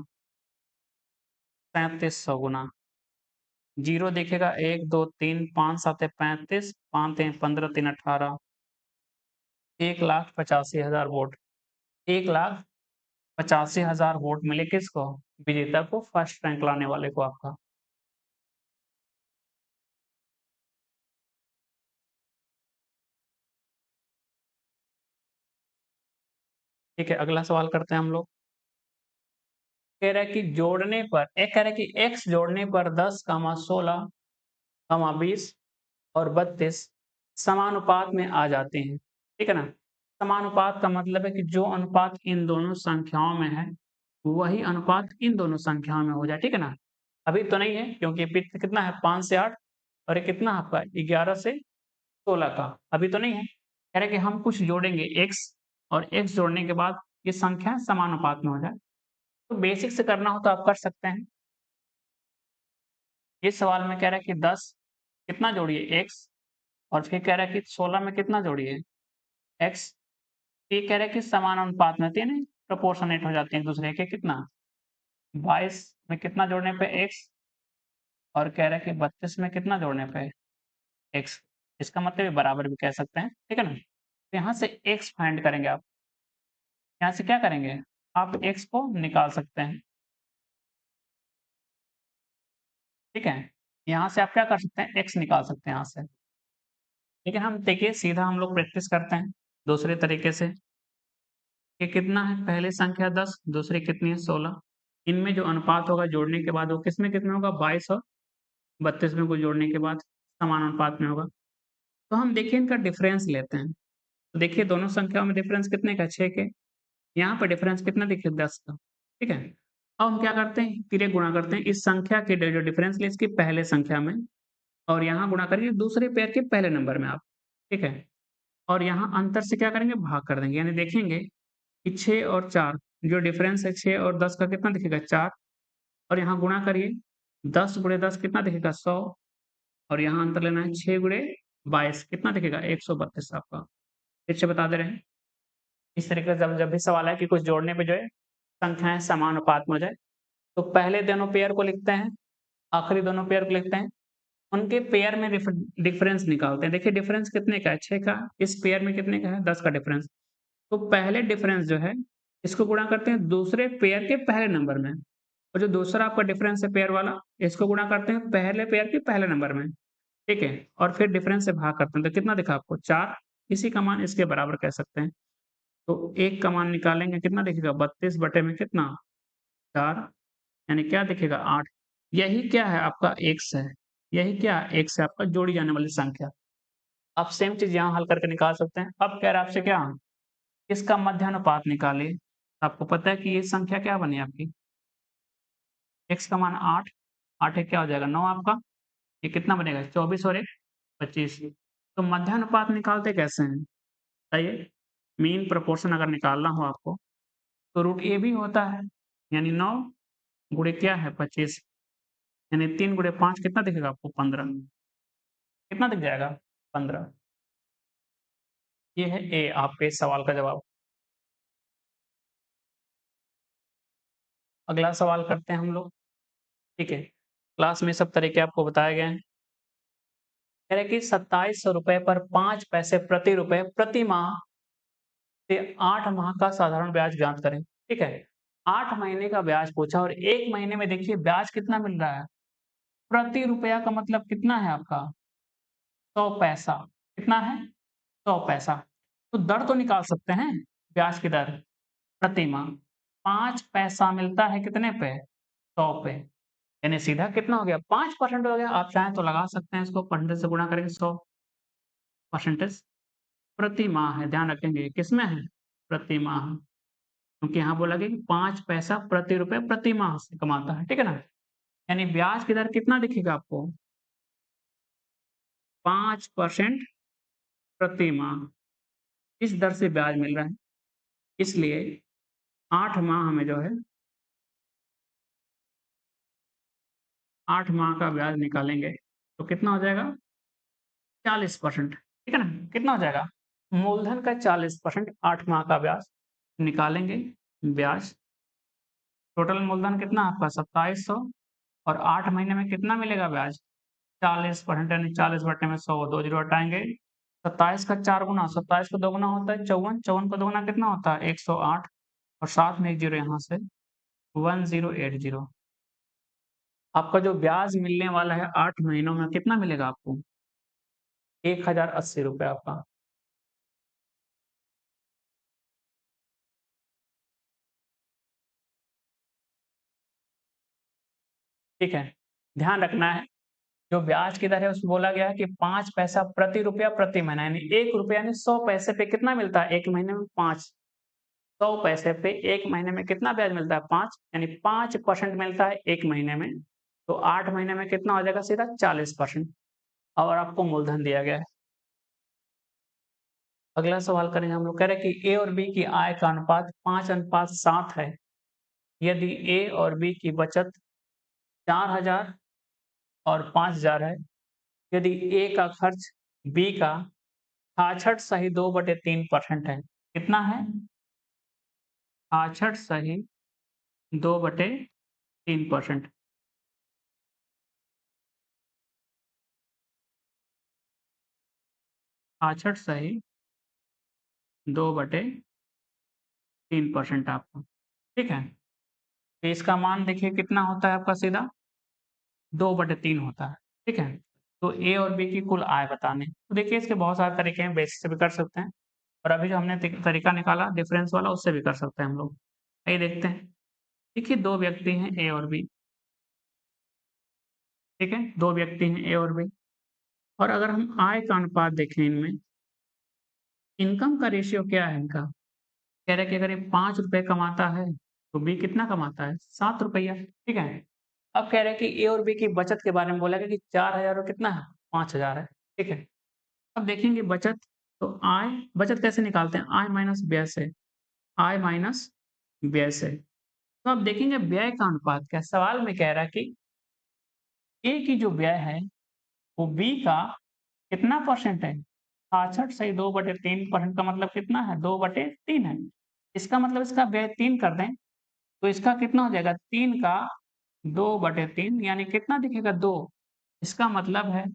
Speaker 1: 3700 गुना। 0 दिखेगा 1, 2, 3, 5 7 35, 5 3 15, 3 18, 1,85,000 वोट। 1,85,000 वोट मिले किसको? विजेता को, फर्स्ट रैंक लाने वाले को आपका। ठीक है, अगला सवाल करते हैं हम लोग। कह रहा है कि जोड़ने पर एक कह रहा है कि x जोड़ने पर 10, 16, 20 और 32 समानुपात में आ जाते हैं। ठीक है ना? समानुपात का मतलब है कि जो अनुपात इन दोनों संख्याओं में है, वही अनुपात इन दोनों संख्याओं में हो जाए। ठीक है ना? अभी तो नहीं है क्योंकि पिच कितना है 5 से 8 और ये कितना आपका 11 से 16 का, अभी तो नहीं है। कह रहे हैं कि हम कुछ जोड़ेंगे x और x जोड़ने के बाद ये संख्या समानुपात में हो जाए। तो बेसिक से करना हो तो आप कर सकते हैं। इस सवाल में कह रहा है कि 10 कितना जोड़िए x और फिर कह रहा है कि 16 में कितना जोड़िए x। ये कह रहा है कि समानुपात में होती है ना, प्रोपोर्शनेट हो जाते हैं एक-दूसरे के कितना 22 में कितना जोड़ने पे x और कह रहा है कि 32 में कितना जोड़ने पे x। इसका मतलब ये बराबर भी कह सकते हैं, ठीक है ना? तो यहाँ से x फाइंड करेंगे आप। यहाँ से क्या करेंगे? आप x को निकाल सकते हैं, ठीक है? यहाँ से आप क्या कर सकते हैं? x निकाल सकते हैं यहाँ से। लेकिन हम देखिए सीधा हम लोग प्रैक्टिस करते हैं दूसरे तरीके से। ये कितना है? पहली संख्या 10, दूसरी कितनी है 16। इनमें जो अनुपात होगा जोड़ने के बाद वो किसमें कितना होगा 22 और 32 में को जोड़ने के बाद समानुपात में होगा। तो हम देखिए इनका डिफरेंस लेते हैं। तो देखिए दोनों संख्याओं में डिफरेंस कितने का 6 के। यहाँ पर डिफरेंस कितना देखिए 10 का, ठीक है? अब हम क्या करते हैं तिरे गुणा करते हैं इस संख्या के जो डिफरेंस ले इसकी पहले संख्या में और यहाँ गुणा करिए दूसरे पेयर के पहले नंबर में आप, ठीक है? और यहाँ अंतर से क्या करेंगे भाग कर देंगे यानी देखेंगे कि 6 और 4 जो डिफरेंस है 6 और 10 का कितना दिखेगा 4 और यहाँ गुणा करिए 10 गुणे 10 कितना दिखेगा 100 और यहाँ अंतर लेना है 6 गुणे 22 कितना दिखेगा 132 आपका। फिर से बता दे रहे हैं इस तरीके से जब जब भी सवाल है कि कुछ जोड़ने पे जो है संख्याएं समानुपात में हो जाए तो पहले दोनों पेयर को लिखते हैं, आखिरी दोनों पेयर को लिखते हैं, उनके पेयर में डिफरेंस निकालते हैं। देखिए डिफरेंस कितने का है 6 का, इस पेयर में कितने का है 10 का डिफरेंस। तो पहले डिफरेंस जो है इसको गुणा करते हैं दूसरे पेयर के पहले नंबर में और जो दूसरा आपका डिफरेंस है पेयर वाला इसको गुणा करते हैं पहले पेयर के पहले नंबर में, ठीक है? और फिर डिफरेंस से भाग करते हैं तो कितना दिखा आपको 4। इसी का मान इसके बराबर कह सकते हैं। तो 1 का मान निकालेंगे कितना दिखेगा 32 बटे में कितना 4 यानी क्या दिखेगा 8। यही क्या है आपका x है, यही क्या है x है आपका जोड़ी जाने वाली संख्या। आप सेम चीज़ यहाँ हल करके निकाल सकते हैं। अब कह रहा है आपसे क्या इसका मध्यानुपात निकालिए। आपको पता है कि ये संख्या क्या बनी आपकी x का मान 8, 8 एक क्या हो जाएगा 9 आपका, ये कितना बनेगा 24 और 1 25। तो मध्यानुपात निकालते कैसे हैं बताइए? मीन प्रोपोर्शन अगर निकालना हो आपको तो रूट ए भी होता है यानी 9 गुणे क्या है 25 यानी 3 गुणे 5 कितना दिखेगा आपको 15। कितना दिख जाएगा 15। ये है ए आपके इस सवाल का जवाब। अगला सवाल करते हैं हम लोग, ठीक है? क्लास में सब तरीके आपको बताए गए हैं। कह रहे कि 2700 रुपए पर 5 पैसे प्रति रुपए प्रति माह से 8 माह का साधारण ब्याज ज्ञात करें, ठीक है? 8 महीने का ब्याज पूछा और 1 महीने में देखिए ब्याज कितना मिल रहा है? प्रति रुपया का मतलब कितना है आपका 100 पैसा। कितना है? 100 पैसा। तो दर तो निकाल सकते हैं, ब्याज की दर प्रति माह। 5 पैसा मिलता है कितने पे? 100 पे। यानी सीधा कितना हो गया 5% हो गया। आप चाहें तो लगा सकते हैं इसको परसेंटेज से गुणा करेंगे 100 परसेंटेज प्रति माह है। ध्यान रखेंगे किसमें है? प्रति माह। क्योंकि यहाँ बोला गया कि 5 पैसा प्रति रुपए प्रति माह से कमाता है, ठीक है ना? यानी ब्याज की दर कितना दिखेगा आपको? 5% प्रति माह। इस दर से ब्याज मिल रहा है। इसलिए 8 माह में जो है 8 माह का ब्याज निकालेंगे तो कितना हो जाएगा 40%, ठीक है ना? कितना हो जाएगा? मूलधन का 40% 8 माह का ब्याज निकालेंगे ब्याज। टोटल मूलधन कितना आपका 2700 और 8 महीने में कितना मिलेगा ब्याज? 40% यानी 40 बटे में 100 2 जीरो हटाएँगे। 27 का 4 गुना 27 का 2 गुना होता है 54, 54 का 2 गुना कितना होता है 108 और साथ में 1 जीरो यहाँ से 1080। आपका जो ब्याज मिलने वाला है 8 महीनों में कितना मिलेगा आपको? 1080 रुपए आपका। ठीक है? ध्यान रखना है, जो ब्याज की दर है उसमें बोला गया है कि 5 पैसा प्रति रुपया प्रति महीना, यानी 1 रुपया यानी 100 पैसे पे कितना मिलता है 1 महीने में 5। 100 पैसे पे 1 महीने में कितना ब्याज मिलता है 5, यानी 5% मिलता है 1 महीने में। तो 8 महीने में कितना हो जाएगा सीधा 40%, और आपको मूलधन दिया गया है। अगला सवाल करेंगे हम लोग, कह रहे हैं कि ए और बी की आय का अनुपात 5:7 है। यदि ए और बी की बचत 4000 और 5000 है, यदि ए का खर्च बी का 66 सही 2/3% है। कितना है? 66 सही 2/3%। 66 सही 2/3% आपका, ठीक है? तो इसका मान देखिए कितना होता है आपका सीधा 2/3 होता है, ठीक है? तो ए और बी की कुल आय बतानी है। तो देखिए इसके बहुत सारे तरीके हैं, बेसिक से भी कर सकते हैं, और अभी जो हमने तरीका निकाला डिफरेंस वाला उससे भी कर सकते हैं हम लोग। आइए देखते हैं। देखिए 2 व्यक्ति हैं ए और बी, ठीक है? 2 व्यक्ति हैं ए और बी, और अगर हम आय का अनुपात देखें इनमें, इनकम का रेशियो क्या है इनका? कह रहे हैं कि अगर ये 5 रुपए कमाता है, तो बी कितना कमाता है? 7 रुपया, ठीक है? अब कह रहे हैं कि ए और बी की बचत के बारे में बोला गया कि 4000 और कितना है? 5000 है, ठीक है? अब देखेंगे बचत, तो आय बचत कैसे निकालते हैं? आय माइनस व्यय से, आय माइनस व्यय से। तो अब देखेंगे व्यय का अनुपात क्या है? सवाल में कह रहा है कि ए की जो व्यय है, वो बी का कितना परसेंट है? 66 सही 2/3% का मतलब कितना है? 2/3 है। इसका मतलब इसका व्यय 3 कर दें, तो इसका कितना हो जाएगा? 3 का 2/3 यानी कितना दिखेगा? 2। इसका मतलब है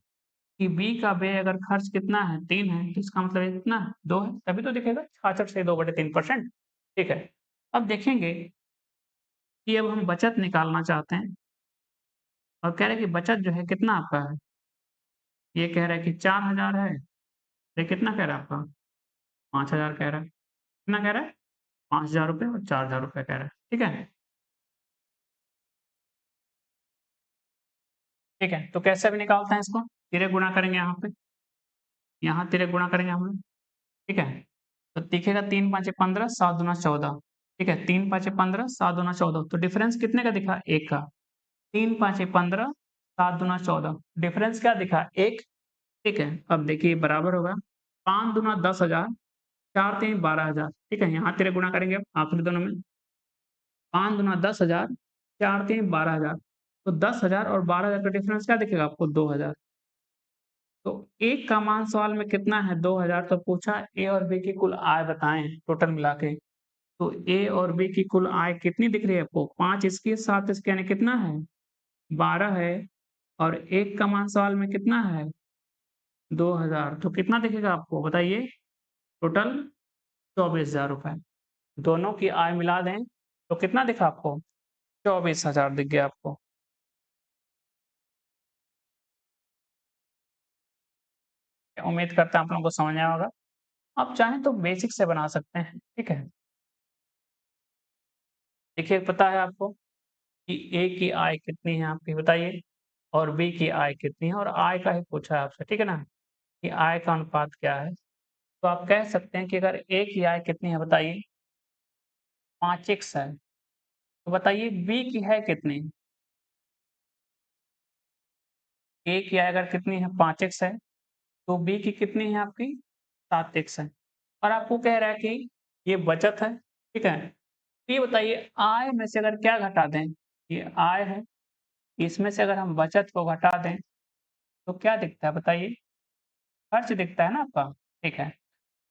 Speaker 1: कि बी का व्यय अगर खर्च कितना है? 3 है, तो इसका मतलब ये कितना है? 2 है, तभी तो दिखेगा 66 से 2/3%, ठीक है? अब देखेंगे कि अब हम बचत निकालना चाहते हैं, और कह रहे हैं कि बचत जो है कितना आपका है? ये कह रहा है कि 4000 है, ये कितना कह रहा है आपका? 5000 कह रहा है। कितना कह रहा है? 5000 रुपए और 4000 रुपए कह रहा है, ठीक है? ठीक है, तो कैसे भी निकालते हैं इसको? तिर्यक गुणा करेंगे यहाँ तिर्यक गुणा करेंगे हम लोग, ठीक है? तो दिखेगा 3 5 15, 7 दूना 14, ठीक है? 3 5 15, 7 दूना 14, तो डिफरेंस कितने का दिखा? 1 का। 3 5 15, 7 दूना 14, डिफरेंस क्या दिखा? 1, ठीक है? अब देखिए बराबर होगा 5 दूना 10,000, 4 3 12,000, ठीक है? यहाँ तिर्यक गुणा करेंगे अब आखिरी दोनों में, 5 दूना 10,000, 4 3 12,000, तो 10,000 और 12,000 का डिफरेंस क्या दिखेगा आपको? 2,000। तो एक का मान सवाल में कितना है? 2,000। तो पूछा ए और बी की कुल आय बताएं टोटल मिला के। तो ए और बी की कुल आय कितनी दिख रही है आपको? 5 इसकी 7 इसके, यानी कितना है? 12 है, और एक का मान सवाल में कितना है? 2,000। तो कितना दिखेगा आपको बताइए? टोटल 24,000 रुपए। दोनों की आय मिला दें तो कितना दिखा आपको? 24,000 दिख गया आपको। उम्मीद करता हूँ आप लोगों को समझ आया होगा। आप चाहें तो बेसिक से बना सकते हैं, ठीक है? देखिए पता है आपको कि ए की आय कितनी है आपकी बताइए, और बी की आय कितनी है, और आय का ही पूछा है आपसे, ठीक है ना? कि आय का अनुपात क्या है? तो आप कह सकते हैं कि अगर ए की आय कितनी है बताइए? 5x है। तो बताइए बी की है कितनी? ए की आय अगर कितनी है? 5x है, तो बी की कितनी है आपकी? 7x है। और आपको कह रहा है कि ये बचत है, ठीक है? तो ये बताइए आय में से अगर क्या घटा दें? ये आय है, इसमें से अगर हम बचत को घटा दें, तो क्या दिखता है बताइए? खर्च दिखता है ना आपका, ठीक है?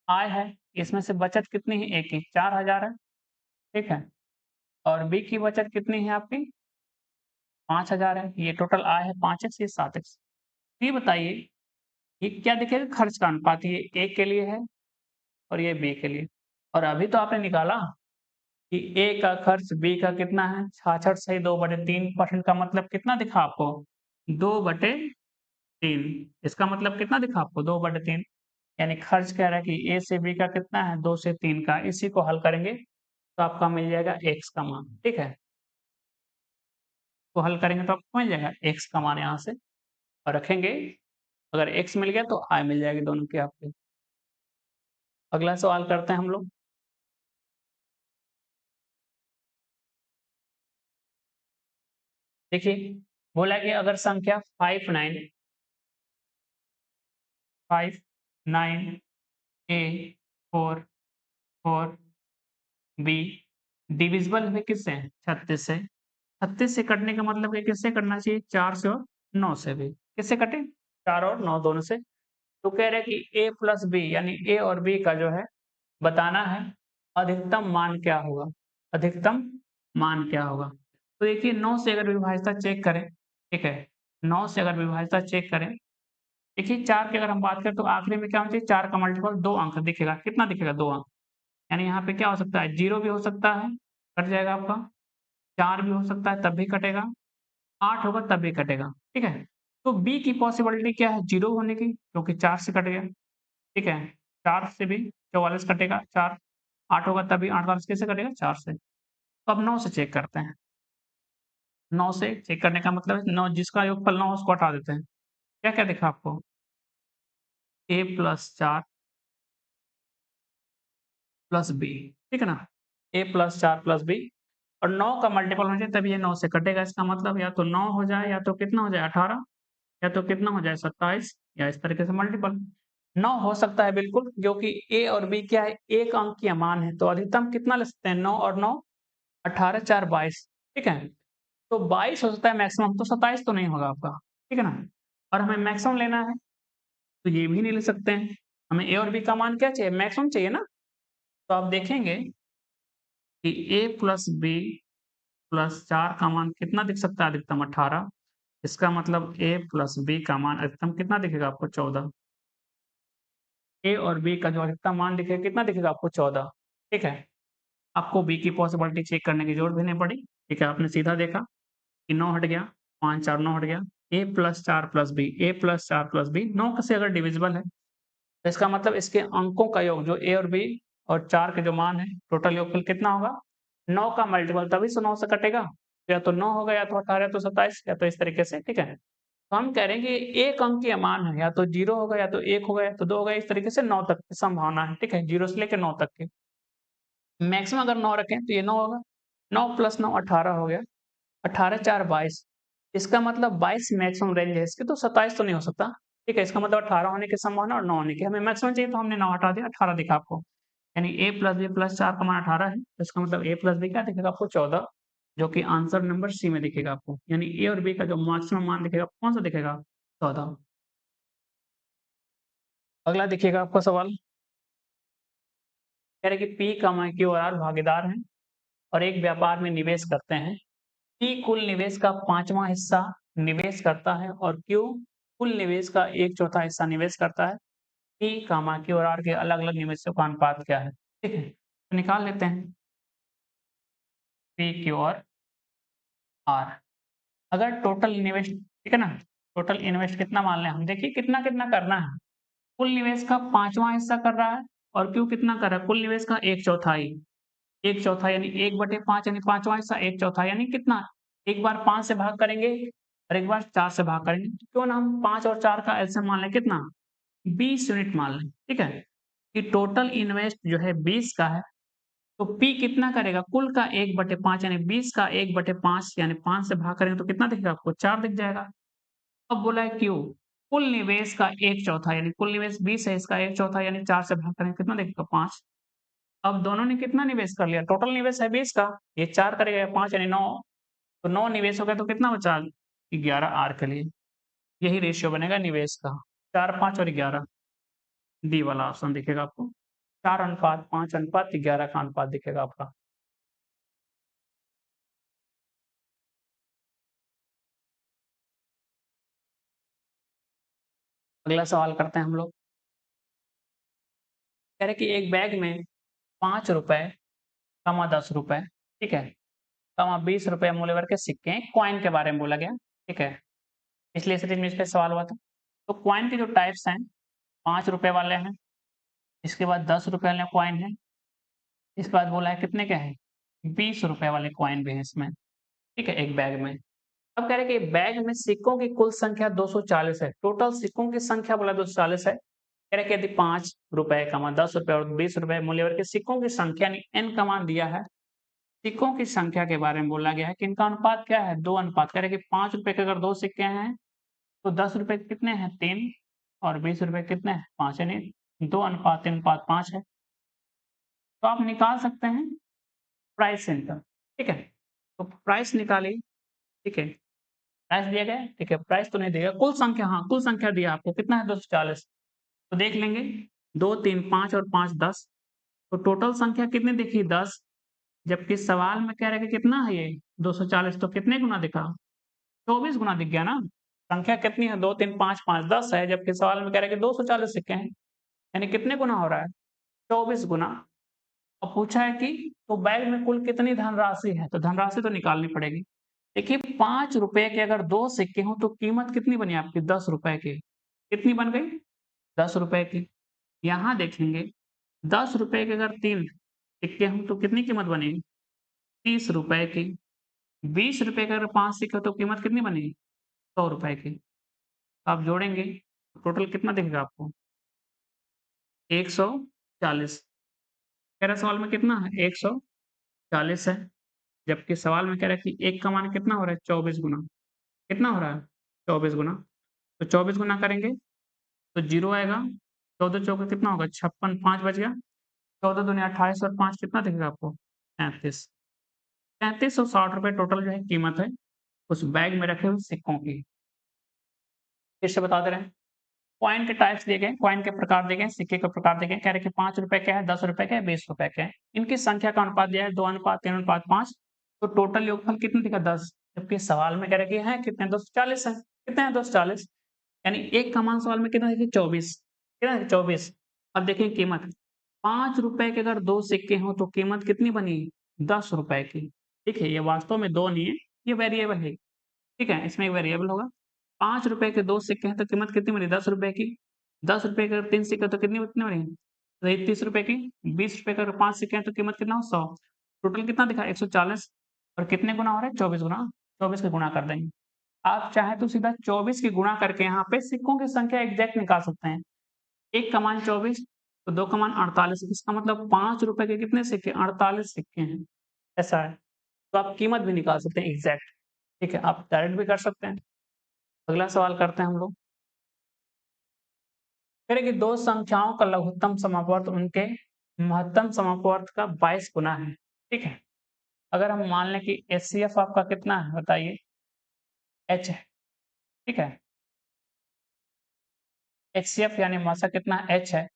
Speaker 1: आय है, इसमें से बचत कितनी है? ए की 4,000 है, ठीक है? और बी की बचत कितनी है आपकी? 5,000 है। ये टोटल आय है 5x, ये 7x। ये बताइए ये क्या दिखेगा? खर्च का अनुपात, ये ए के लिए है और ये बी के लिए। और अभी तो आपने निकाला कि ए का खर्च बी का कितना है? 66 सही 2/3% का मतलब कितना दिखा आपको? 2/3। इसका मतलब कितना दिखा आपको? 2/3, यानी खर्च कह रहा है कि ए से बी का कितना है? 2 से 3 का। इसी को हल करेंगे तो आपका मिल जाएगा x का मान, ठीक है? तो हल करेंगे तो आपको मिल जाएगा x का मान यहाँ से और रखेंगे, अगर x मिल गया तो i मिल जाएगी दोनों की आपके। अगला सवाल करते हैं हम लोग। देखिए, बोला कि अगर संख्या 59 डिविजिबल है किससे? 36 से। 36 से कटने का मतलब है किससे कटना चाहिए? 4 से और 9 से भी। किससे कटे? 4 और 9 दोनों से। तो कह रहे हैं कि a प्लस बी यानी a और b का जो है बताना है अधिकतम मान क्या होगा? अधिकतम मान क्या होगा? तो देखिए 9 से अगर विभाज्यता चेक करें, ठीक है? 9 से अगर विभाज्यता चेक करें, देखिए 4 की अगर हम बात करें तो आखिरी में क्या होना चाहिए? 4 का मल्टीपल 2 अंक दिखेगा। कितना दिखेगा? 2 अंक। यानी यहाँ पे क्या हो सकता है? 0 भी हो सकता है, कट जाएगा आपका। 4 भी हो सकता है, तब भी कटेगा। 8 होगा तब भी कटेगा, ठीक है? तो b की पॉसिबिलिटी क्या है? 0 होने की, क्योंकि 4 से कट गया, ठीक है? 4 से भी 44 कटेगा, 4 8 होगा तभी 8 बार कैसे कटेगा? 4 से। तो अब 9 से चेक करते हैं। 9 से चेक करने का मतलब है 9 जिसका योगफल 9 उसको हटा देते हैं। क्या-क्या दिखा आपको? a प्लस 4 प्लस b, ठीक है ना? a प्लस 4 प्लस b और 9 का मल्टीपल होना चाहिए तभी ये 9 से कटेगा। इसका मतलब या तो 9 हो जाए या तो कितना हो जाए 18 या तो कितना हो जाए 27 या इस तरीके से मल्टीपल। 9 हो सकता है बिल्कुल, क्योंकि a और b क्या है? एक अंकीय मान है, तो अधिकतम कितना ले सकते हैं? 9 और 9 18 4 22, ठीक है? तो 22 हो सकता है मैक्सिमम, तो 27 तो नहीं होगा आपका, ठीक है ना? और हमें मैक्सिमम लेना है, तो ये भी नहीं ले सकते हैं। हमें a और b का मान क्या चाहिए? मैक्सिमम चाहिए ना? तो आप देखेंगे कि a प्लस b प्लस 4 का मान कितना दिख सकता है अधिकतम? 18। इसका मतलब a प्लस b का मान अधिकतम कितना दिखेगा आपको? 14। a और b का जो अधिकतम मान दिखेगा कितना दिखेगा आपको? 14, ठीक है? आपको b की पॉसिबिलिटी चेक करने की जरूरत भी नहीं पड़ी, ठीक है? आपने सीधा देखा कि 9 हट गया, 5 4 9 हट गया, a plus 4 plus b, a plus 4 plus b 9 से अगर डिविजिबल है, तो इसका मतलब इसके अंकों का योग जो a और b और 4 के जो मान है, टोटल योगफल कितना होगा? 9 का मल्टीपल, तभी से 9 से कटेगा। तो या तो 9 होगा या तो 18 या तो 27 या तो इस तरीके से, ठीक है? तो हम कह रहे हैं कि एक अंकीय मान है, या तो 0 होगा या तो 1 होगा या तो 2 होगा, इस तरीके से 9 तक की संभावना है, ठीक है? 0 से लेके 9 तक की। मैक्सिमम अगर 9 रखें तो ये 9 होगा। 9 प्लस 9 18 हो गया। 18 4 22, इसका मतलब 22 मैक्सिमम रेंज है इसकी, तो 27 तो नहीं हो सकता, ठीक है? इसका मतलब 18 होने की संभावना और 9 होने की। हमें मैक्सिमम चाहिए तो हमने 9 हटा दिया, 18 दिखा आपको। यानी a प्लस b प्लस 4 का मान 18 है, तो इसका मतलब a प्लस b क्या दिखेगा आपको? 14, जो कि आंसर नंबर सी में दिखेगा आपको। यानी a और b का जो मैक्सिमम मान दिखेगा कौन सा दिखेगा? 14। अगला दिखेगा आपका सवाल, कह रहे कि P, Q और R भागीदार हैं और एक व्यापार में निवेश करते हैं। P कुल निवेश का 5वां हिस्सा निवेश करता है और Q कुल निवेश का 1/4 हिस्सा निवेश करता है। P, Q और R के अलग-अलग निवेशों का अनुपात क्या है? ठीक है, तो निकाल लेते हैं P, Q और R। अगर टोटल इन्वेस्ट, ठीक है ना? टोटल इन्वेस्ट कितना मान लें हम? देखिए कितना-कितना करना है। कुल निवेश का 5वां हिस्सा कर रहा है और Q कितना कर रहा है? कुल निवेश का 1/4, 1/4 यानी 1/5 यानी 5वां हिस्सा 1/4 यानी कितना? एक बार 5 से भाग करेंगे और एक बार 4 से भाग करेंगे। तो क्यों ना हम 5 और 4 का एलसीएम मान लें, कितना? 20 यूनिट मान लें, ठीक है? कि टोटल इन्वेस्ट जो है 20 का है, तो P कितना करेगा? कुल का 1/5 यानी 20 का 1/5 यानी 5 से भाग करेंगे तो कितना दिखेगा आपको? 4 दिख जाएगा। अब बोला है Q कुल निवेश का 1/4 यानी कुल निवेश 20 है, इसका 1/4 यानी 4 से भाग करेंगे कितना दिखेगा? 5। अब दोनों ने कितना निवेश कर लिया? टोटल निवेश है 20 का, ये 4 करेगा 5 यानी 9, तो 9 निवेश हो गया तो कितना बचा? 11 R के लिए। यही रेशियो बनेगा निवेश का, 4 5 और 11, डी वाला ऑप्शन दिखेगा आपको। 4:5 का अनुपात दिखेगा आपका। अगला सवाल करते हैं हम लोग। कह रहे कि एक बैग में ₹5 कमा ₹10, ठीक है? कमा ₹20 मूल्य वर्ग के सिक्के, कॉइन के बारे में बोला गया, ठीक है? पिछले सीरीज में इस पे सवाल हुआ था। तो कॉइन के जो टाइप्स हैं, ₹5 वाले हैं, इसके बाद ₹10 वाले कॉइन हैं, इसके बाद बोला है कितने के हैं? ₹20 वाले कॉइन भी हैं इसमें, ठीक है? एक बैग में। अब कह रहे कि बैग में सिक्कों की कुल संख्या 240 है। टोटल सिक्कों की संख्या बोला 240 है। कह रहे कि यदि 5 रुपए का मान 10 रुपए और 20 रुपए मूल्य वर्ग के सिक्कों की संख्या यानी n का मान दिया है। सिक्कों की संख्या के बारे में बोला गया है कि इनका अनुपात क्या है, 2 अनुपात। कह रहे कि 5 रुपए के अगर 2 सिक्के हैं तो 10 रुपए कितने हैं, 3, और 20 रुपए कितने हैं, 5, यानी 2 अनुपात 3 अनुपात 5 है। तो आप निकाल सकते हैं प्राइस इनका, ठीक है। तो प्राइस निकालिए, ठीक है। प्राइस दिया गया है, ठीक है। प्राइस तो नहीं दिया, कुल संख्या, हाँ कुल संख्या दिया आपको, कितना है 240। तो देख लेंगे 2, 3, 5 और 5 10, तो टोटल संख्या कितनी दिखी, 10। जबकि सवाल में कह रहे कि कितना है ये 240, तो कितने गुना दिखा, 24 गुना दिख गया ना। संख्या कितनी है, 2, 3, 5, 5, 10 है, जबकि सवाल में कह रहे कि 240 सिक्के हैं, यानी कितने गुना हो रहा है, 24 गुना। और पूछा है कि तो बैग में कुल कितनी धनराशि है, तो धनराशि तो निकालनी पड़ेगी। देखिए 5 रुपए के अगर 2 सिक्के हों तो कीमत कितनी बनी आपकी, 10 रुपए की। कितनी बन गई, 10 रुपए की। यहाँ देखेंगे 10 रुपए के अगर 3 सिक्के हों तो कितनी कीमत बनेगी, 30 रुपए की। 20 रुपए के अगर 5 सिक्के हो तो कीमत कितनी बनेगी, 100 रुपए की। आप जोड़ेंगे टोटल कितना दिखेगा आपको, 140। कह रहा सवाल में कितना है, 140 है। जबकि सवाल में कह रहा है कि 1 का मान कितना हो रहा है, 24 गुना। कितना हो रहा है, 24 गुना। तो 24 गुना करेंगे तो 0 आएगा। 14 चौके कितना होगा, 56, 5 बच गया। 14 दूनी 28 और 5 कितना दिखेगा आपको, 33। 3360 रुपए टोटल जो है कीमत है उस बैग में रखे हुए सिक्कों की। फिर से बता दे रहे हैं, कॉइन के टाइप्स दिए गए, कॉइन के प्रकार दिए गए, सिक्के के प्रकार दिए गए। कह रहे कि 5 रुपए के है, 10 रुपए के है, 20 रुपए के हैं। इनकी संख्या का अनुपात दिया है 2 अनुपात 3 अनुपात 5। तो टोटल योगफल कितना दिखा, 10। जबकि सवाल में कह रहे कि है कितने, 240 है। कितने हैं, 240, यानी 1 का मान सवाल में कितना देखिए, 24। कितना है, 24। अब देखिए कीमत, 5 रुपए के अगर 2 सिक्के हों तो कीमत कितनी बनी, 10 रुपए की। देखिए ये वास्तव में 2 नहीं है, ये वेरिएबल है, ठीक है। इसमें एक वेरिएबल होगा। 5 रुपए के 2 सिक्के हैं तो कीमत कितनी बनी, 10 रुपए की। 10 रुपए के अगर 3 सिक्के तो कितनी बनी, तो 30 रुपए की। 20 रुपए के अगर 5 सिक्के हैं तो कीमत कितना हो, 100। टोटल कितना दिखा, 140। और कितने गुना हो रहा है, 24 गुना। 24 के गुणा कर देंगे। आप चाहे तो सीधा 24 की गुणा करके यहाँ पे सिक्कों की संख्या एग्जैक्ट निकाल सकते हैं। 1 का मान 24, तो 2 का मान 48। इसका मतलब 5 रुपए के कितने सिक्के, 48 सिक्के हैं। ऐसा है। तो आप कीमत भी निकाल सकते हैं एग्जैक्ट, ठीक है। आप डायरेक्ट भी कर सकते हैं। अगला सवाल करते हैं हम लोग। कह रहे कि दो संख्याओं का लघुत्तम समापवर्त उनके महत्तम समापवर्त का 22 गुना है, ठीक है। अगर हम मान लें कि एचसीएफ आपका कितना है बताइए, एच है, ठीक है। एचसीएफ यानी मासा कितना है, एच है।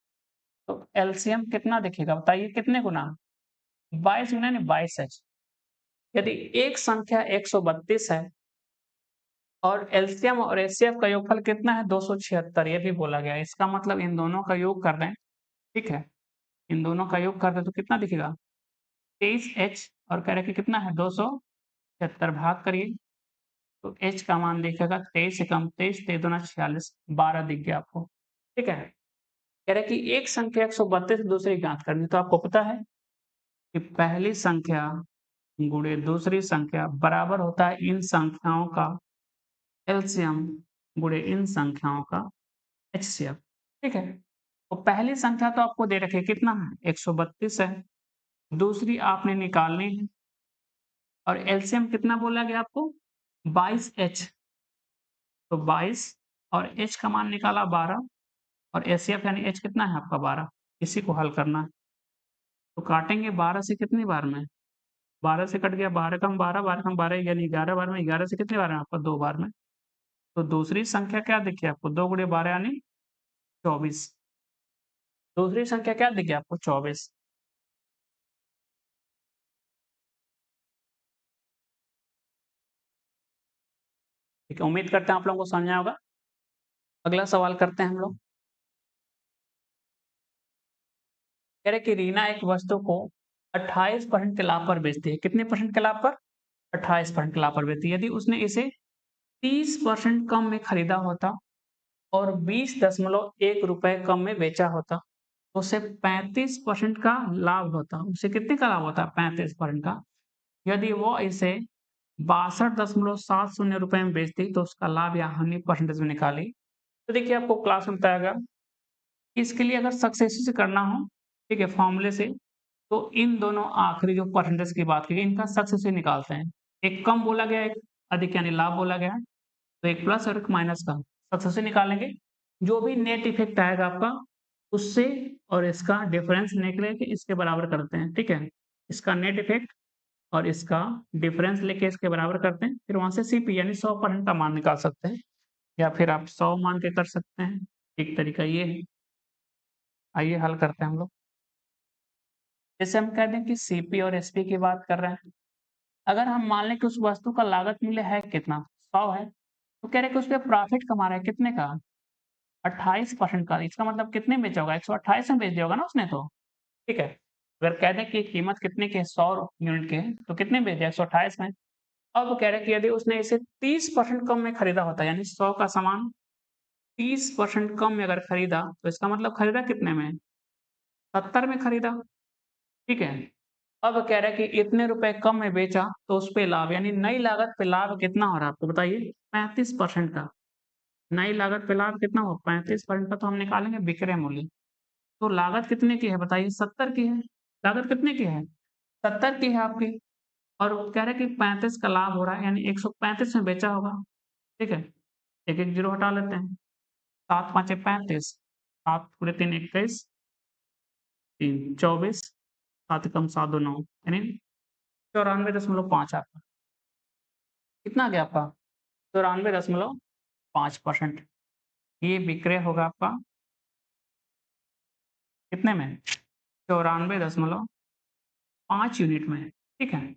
Speaker 1: तो एलसीएम कितना दिखेगा बताइए, कितने गुना, 22 गुना यानी 22 एच। यदि एक संख्या 132 है और एलसीएम और एचसीएफ का योगफल कितना है, 276, ये भी बोला गया है। इसका मतलब इन दोनों का योग कर दें, ठीक है। इन दोनों का योग कर दें तो कितना दिखेगा, 23H। और कह रहे कि कितना है, 276, भाग करिए तो H का मान दिखेगा 23 से कम 23, 23 दूना 46, 12 दिख गया आपको, ठीक है। कह रहे कि एक संख्या 132 दूसरी ज्ञात करनी, तो आपको पता है कि पहली संख्या गुणे दूसरी संख्या बराबर होता है इन संख्याओं का एलसीएम गुणे इन संख्याओं का एचसीएफ, ठीक है। तो पहली संख्या तो आपको दे रखी है, कितना है, 132 है। दूसरी आपने निकालनी है और एलसीएम कितना बोला गया आपको, 22H। तो 22 और H का मान निकाला 12 और एचसीएफ यानी H कितना है आपका 12। इसी को हल करना है। तो काटेंगे 12 से कितनी बार में, 12 से कट गया, 12 कम 12, 12 कम 12 यानी 11 बार में। 11 से कितनी बार में आपका, 2 बार में। तो दूसरी संख्या क्या दिखी आपको, 2 गुणे 12 यानी 24। दूसरी संख्या क्या दिखी आपको, 24। ठीक है, उम्मीद करते हैं आप लोगों को समझ आया होगा। अगला सवाल करते हैं हम लोग। कह रहे कि रीना एक वस्तु को 28% के लाभ पर बेचती है। कितने परसेंट के लाभ पर, 28% के लाभ पर बेचती है। यदि उसने इसे 30% कम में खरीदा होता और 20.1 रुपए कम में बेचा होता तो उसे 35% का लाभ होता। उसे कितने का लाभ होता, 35% का। यदि वो इसे 62.70 में बेचती तो उसका लाभ या हानि परसेंटेज में निकाली। तो देखिए आपको क्लास में बताया कि इसके लिए अगर सक्सेसिव से करना हो, ठीक है, फॉर्मूले से, तो इन दोनों आखिरी जो परसेंटेज की बात की गई, इनका सक्सेसिव निकालते हैं। एक कम बोला गया है, एक अधिक यानी लाभ बोला गया है, तो एक प्लस और एक माइनस का सक्सेसिव निकालेंगे। जो भी नेट इफेक्ट आएगा आपका, उससे और इसका डिफरेंस निकले के इसके बराबर करते हैं, ठीक है? इसका नेट इफेक्ट और इसका डिफरेंस लेके इसके बराबर करते हैं, फिर वहाँ से सीपी यानी 100% का मान निकाल सकते हैं, या फिर आप 100 मान के कर सकते हैं। एक तरीका ये है। आइए हल करते हैं हम लोग। जैसे हम कह दें कि सीपी और एसपी की बात कर रहे हैं। अगर हम मान लें कि उस वस्तु का लागत मूल्य है कितना? 100 है। तो कह रहे हैं कि उसपे प्रॉफिट कमा रहा है कितने का? 28% का। इसका मतलब कितने में बेचा होगा? 128 में बेच दिया होगा ना उसने तो, ठीक है? अगर कह दें कि कीमत कितने की है? 100 यूनिट की है, तो कितने में बेच दिया? 128 में। अब कह रहे हैं कि यदि उसने इसे 30% कम में खरीदा होता, यानी 100 का सामान 30% कम में अगर खरीदा, तो इसका मतलब खरीदा कितने में? 70 में खरीदा, ठीक है? अब कह रहा है कि इतने रुपए कम में बेचा, तो उसपे लाभ यानी नई लागत पे लाभ कितना हो रहा है आपको बताइए? 35% का। नई लागत पे लाभ कितना हो? 35% का, तो हम निकालेंगे विक्रय मूल्य। तो लागत कितने की है बताइए? 70 की है। लागत कितने की है? 70 की है आपकी, और कह रहे हैं कि 35 का लाभ हो रहा है, यानी 135 में बेचा होगा, ठीक है? एक-एक जीरो हटा लेते हैं। 7 पाँचे 35, 7 गुणे 3 21, 3 24, 7 एकम 7 2 9, यानी 94.5 आपका। कितना आ गया आपका? 94.5%। ये विक्रय होगा आपका कितने में? 94.5 यूनिट में, ठीक है?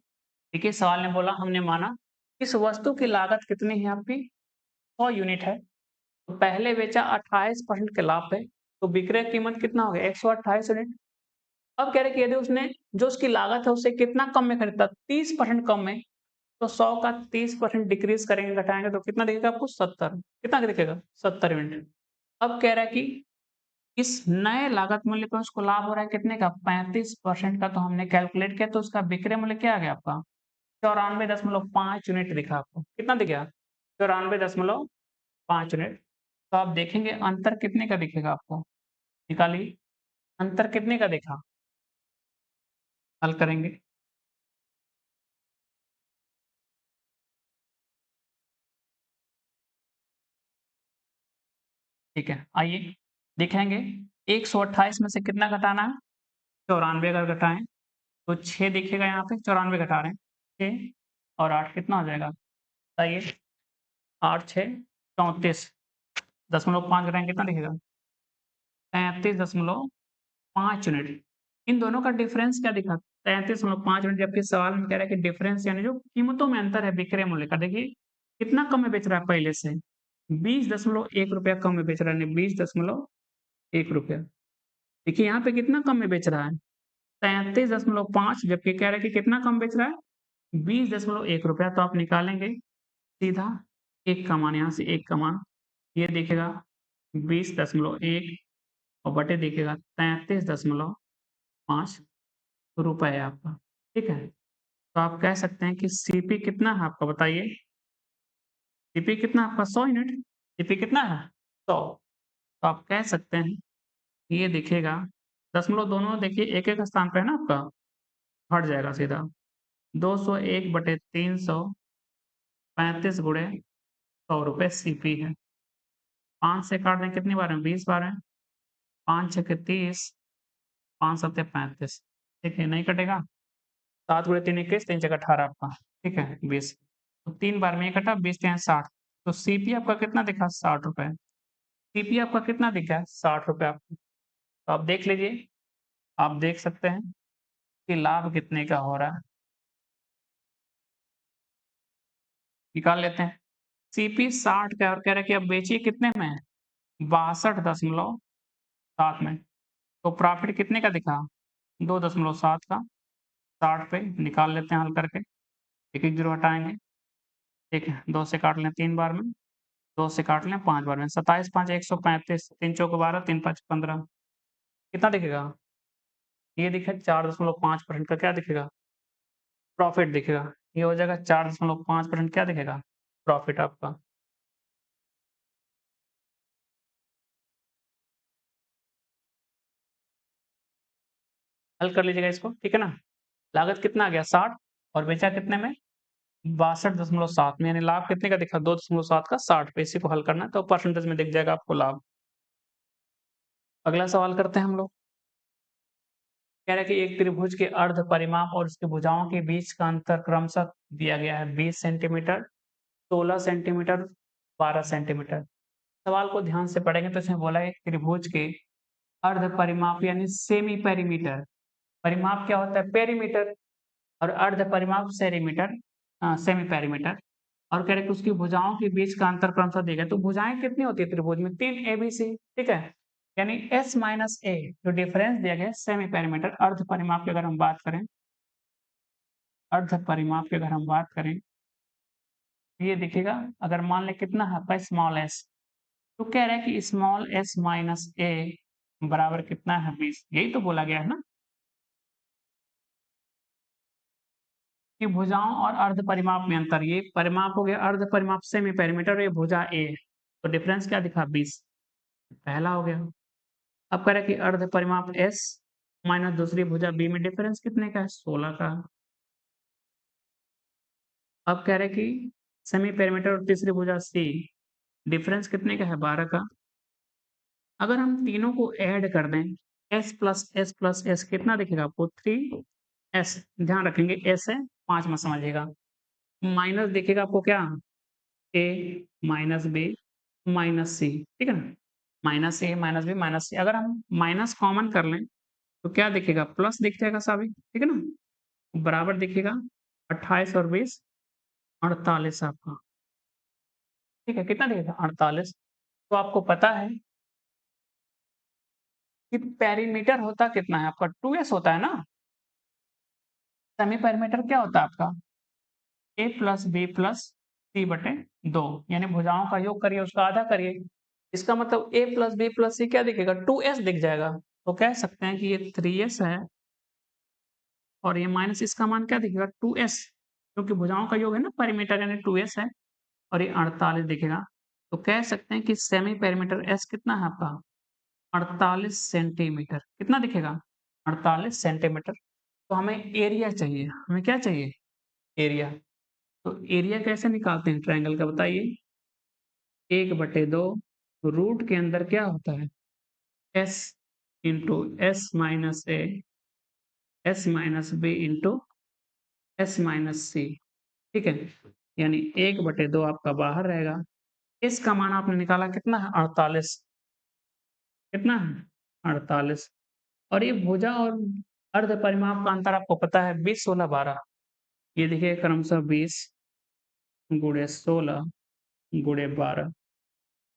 Speaker 1: देखिए सवाल ने बोला, हमने माना इस वस्तु की लागत कितनी है आपकी? 100 यूनिट है। तो पहले बेचा 28% के लाभ पे, तो विक्रय कीमत कितना हो गया? 128 यूनिट। अब कह रहे हैं कि यदि उसने जो उसकी लागत है उससे कितना कम में खरीदा? 30% कम में। तो 100 का 30% डिक्रीज़ करेंगे, घटाएँगे, तो कितना दिखेगा आपको? 70। कितना दिखेगा? 70 यूनिट। अब कह रहा है कि इस नए लागत मूल्य पे उसको लाभ हो रहा है कितने का? 35% का, तो हमने कैलकुलेट किया, तो उसका विक्रय मूल्य क्या आ गया आपका? 94.5 यूनिट दिखा आपको। कितना दिख गया? 94.5 यूनिट। तो आप देखेंगे अंतर कितने का दिखेगा आपको? निकालिए, अंतर कितने का दिखा? हल करेंगे। ठीक है, आइए दिखाएँगे। 128 में से कितना घटाना है? 94 अगर घटाएँ, तो 6 दिखेगा यहाँ पे, 94 घटा रहे हैं। 6 और 8 कितना हो जाएगा? बताइए। 8 6 34, 0.5 घटाएँगे कितना दिखेगा? 33.5 यूनिट। इन दोनों का डिफरेंस क्या दिखा? 33.5 यूनिट, जबकि सवाल में कह रहा है कि डिफरेंस यानी जो कीमतों में अंतर है विक्रय मूल्य का, देखिए कितना कम में बेच रहा है पहले से? 20.1 रुपया कम में बेच रहा है, यानी 20.1 रुपया। देखिए यहाँ पे कितना कम में बेच रहा है? 33.5, जबकि कह रहा है कि कितना कम बेच रहा है? 20.1 रुपया। तो आप निकालेंगे सीधा 1 का मान, यहाँ से 1 का मान, ये दिखेगा 20.1 और बटे दिखेगा 33.5 रुपए आपका, ठीक है? तो आप कह सकते हैं कि सीपी कितना है आपका बताइए? सीपी कितना है आपका? 100 यूनिट। सीपी कितना है? 100। तो आप कह सकते हैं ये दिखेगा, दशमलव दोनों देखिए एक-एक स्थान पे है ना आपका, हट जाएगा सीधा। 201 बटे 335 गुणे 100 रुपए सीपी है। 5 से काट दें कितनी बार है? 20 बार है। 5 छक्के 30, 5 सत्ते 35, ठीक है, नहीं कटेगा। 7 गुणे 3 21, 3 छक्के 18 आपका, ठीक है, 20। तो 3 बार में ये कटा, 20 तियाँ 60। तो सीपी आपका कितना दिखा? 60 रुपए। सीपी आपका कितना दिखा है? 60 रुपए आपको। तो आप देख लीजिए, आप देख सकते हैं कि लाभ कितने का हो रहा है। निकाल लेते हैं। सीपी 60 का है और कह रहा है कि अब बेचिए कितने में? 62.7 में। तो प्रॉफिट कितने का दिखा? 2.7 का। 60 पे निकाल लेते हैं हल करके। एक-एक जीरो हटाएँगे। ठीक है, 2 से काट लें 3 बार में, 2 से काट लें 5 बार में। 27 5 135, 3 चौके 12, 3 5 15। कितना दिखेगा? ये दिखेगा 4.5% का क्या दिखेगा? प्रॉफिट दिखेगा। ये हो जाएगा 4.5% क्या दिखेगा प्रॉफिट आपका। हल कर लीजिएगा इसको, ठीक है ना। लागत कितना आ गया 60 और बेचा कितने में 62.7 में, यानी लाभ कितने का दिखा 2.7 का 60 पे। इसी को हल करना है तो परसेंटेज में दिख जाएगा आपको लाभ। अगला सवाल करते हैं हम लोग। कह रहा है कि एक त्रिभुज के अर्ध परिमाप और उसके भुजाओं के बीच का अंतर क्रमशः दिया गया है 20 सेंटीमीटर, 16 सेंटीमीटर, 12 सेंटीमीटर। सवाल को ध्यान से पढ़ेंगे तो इसमें बोला है त्रिभुज के अर्ध परिमाप यानी सेमी पेरीमीटर। परिमाप क्या होता है पेरीमीटर, और अर्ध परिमाप सेरीमीटर, सेमी पेरीमीटर। और कह रहे कि उसकी भुजाओं के बीच का अंतर क्रमशः दिया गया। तो भुजाएं कितनी होती है त्रिभुज में 3 एबीसी, ठीक है। यानी s माइनस ए जो डिफरेंस दिया गया सेमी पेरीमीटर। अर्ध परिमाप की अगर हम बात करें, अर्ध परिमाप की अगर हम बात करें, ये देखिएगा अगर मान लें कितना है आपका स्मॉल एस, तो कह रहा है कि स्मॉल एस माइनस ए बराबर कितना है 20। यही तो बोला गया है ना कि भुजाओं और अर्ध परिमाप में अंतर। ये परिमाप हो गया अर्ध परिमाप सेमी पेरीमीटर, ये भुजा ए है तो डिफरेंस क्या दिखा 20, पहला हो गया। अब कह रहा है कि अर्ध परिमाप एस माइनस दूसरी भुजा बी में डिफरेंस कितने का है 16 का। अब कह रहे हैं कि सेमी पेरीमीटर और तीसरी भुजा सी डिफरेंस कितने का है 12 का। अगर हम तीनों को ऐड कर दें s प्लस एस कितना दिखेगा आपको 3s। ध्यान रखेंगे s है 5 में समझिएगा। माइनस दिखेगा आपको क्या a minus b minus c, ठीक है ना। माइनस ए माइनस बी माइनस सी, अगर हम माइनस कॉमन कर लें तो क्या दिखेगा प्लस दिख जाएगा साबित, ठीक है ना। बराबर दिखेगा 28 और 20 48 आपका, ठीक है। कितना दिखेगा 48। तो आपको पता है कि पेरीमीटर होता कितना है आपका 2s होता है ना। सेमी पेरीमीटर क्या होता है आपका a प्लस बी प्लस सी बटे 2, यानी भुजाओं का योग करिए उसका आधा करिए। इसका मतलब a प्लस बी प्लस सी क्या दिखेगा 2s दिख जाएगा। तो कह सकते हैं कि ये 3s है और ये माइनस इसका मान क्या दिखेगा 2s, क्योंकि भुजाओं का योग है ना पेरीमीटर यानी 2s है। और ये 48 दिखेगा। तो कह सकते हैं कि सेमी पेरीमीटर s कितना है आपका 48 सेंटीमीटर। कितना दिखेगा 48 सेंटीमीटर। तो हमें एरिया चाहिए, हमें क्या चाहिए एरिया। तो एरिया कैसे निकालते हैं ट्रायंगल का बताइए। 1/2 रूट के अंदर क्या होता है s into s minus a s minus b into s minus c, ठीक है। यानी 1/2 आपका बाहर रहेगा। इसका मान आपने निकाला कितना है 48, कितना है 48। और ये भुजा और अर्ध परिमाप का अंतर आपको पता है 20 16 12। ये देखिए क्रमशः 20 गुणे 16 गुणे 12।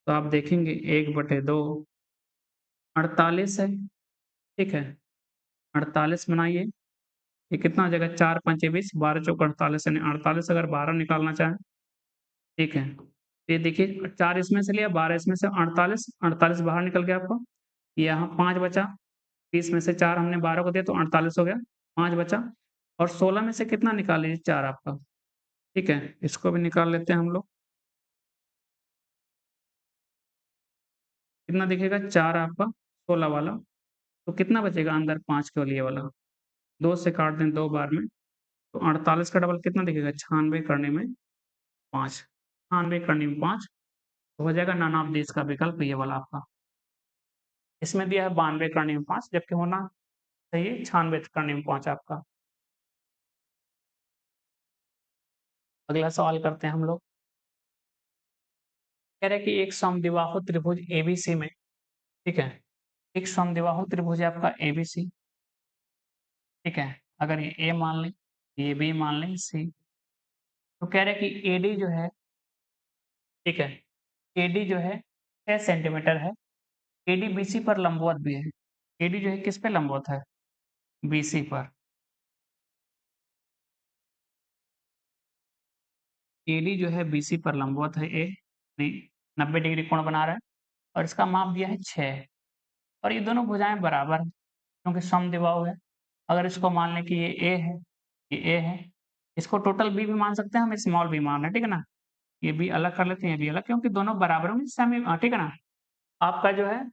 Speaker 1: तो आप देखेंगे 1/2 48 है, ठीक है। 48 बनाइए, ये कितना हो जाएगा 4 5 20 12 चौक 48, यानी 48 अगर 12 निकालना चाहें, ठीक है। तो ये देखिए 4 इसमें से लिया 12 इसमें से 48 48 बाहर निकल गया आपका। यहाँ 5 बचा, 20 में से 4 हमने 12 को दिया तो 48 हो गया, 5 बचा। और 16 में से कितना निकाल लीजिए 4 आपका, ठीक है। इसको भी निकाल लेते हैं हम लोग। कितना दिखेगा 4 आपका 16 वाला। तो कितना बचेगा अंदर 5 केवल ये वाला, 2 से काट दें 2 बार में। तो 48 का डबल कितना दिखेगा 96 करने में 5, 96 करने में 5। तो हो जाएगा नन ऑफ दिस का विकल्प ये वाला आपका। इसमें दिया है 92 करने में 5, जबकि होना चाहिए 96 करने में 5 आपका। अगला सवाल करते हैं हम लोग। कह रहे हैं कि एक समद्विबाहु त्रिभुज एबीसी में, ठीक है। एक समद्विबाहु त्रिभुज है आपका एबीसी, ठीक है। अगर ये ए मान लें, ये बी मान लें, सी। तो कह रहे हैं कि एडी जो है, ठीक है, एडी जो है 6 सेंटीमीटर है। एडी बीसी पर लंबवत भी है। एडी जो है किस पे लंबवत है बीसी पर। एडी जो है बीसी पर लंबवत है ए, नहीं 90 डिग्री कोण बना रहा है और इसका माप दिया है 6। और ये दोनों भुजाएं बराबर हैं क्योंकि समद्विबाहु है। अगर इसको मान लें कि ये ए है, ये ए है, इसको टोटल बी भी मान सकते हैं, हम स्मॉल बी मान रहे हैं, ठीक है ना? ये बी अलग कर लेते हैं, ये भी अलग, क्योंकि दोनों बराबर में सेम, ठीक है ना? आपका जो है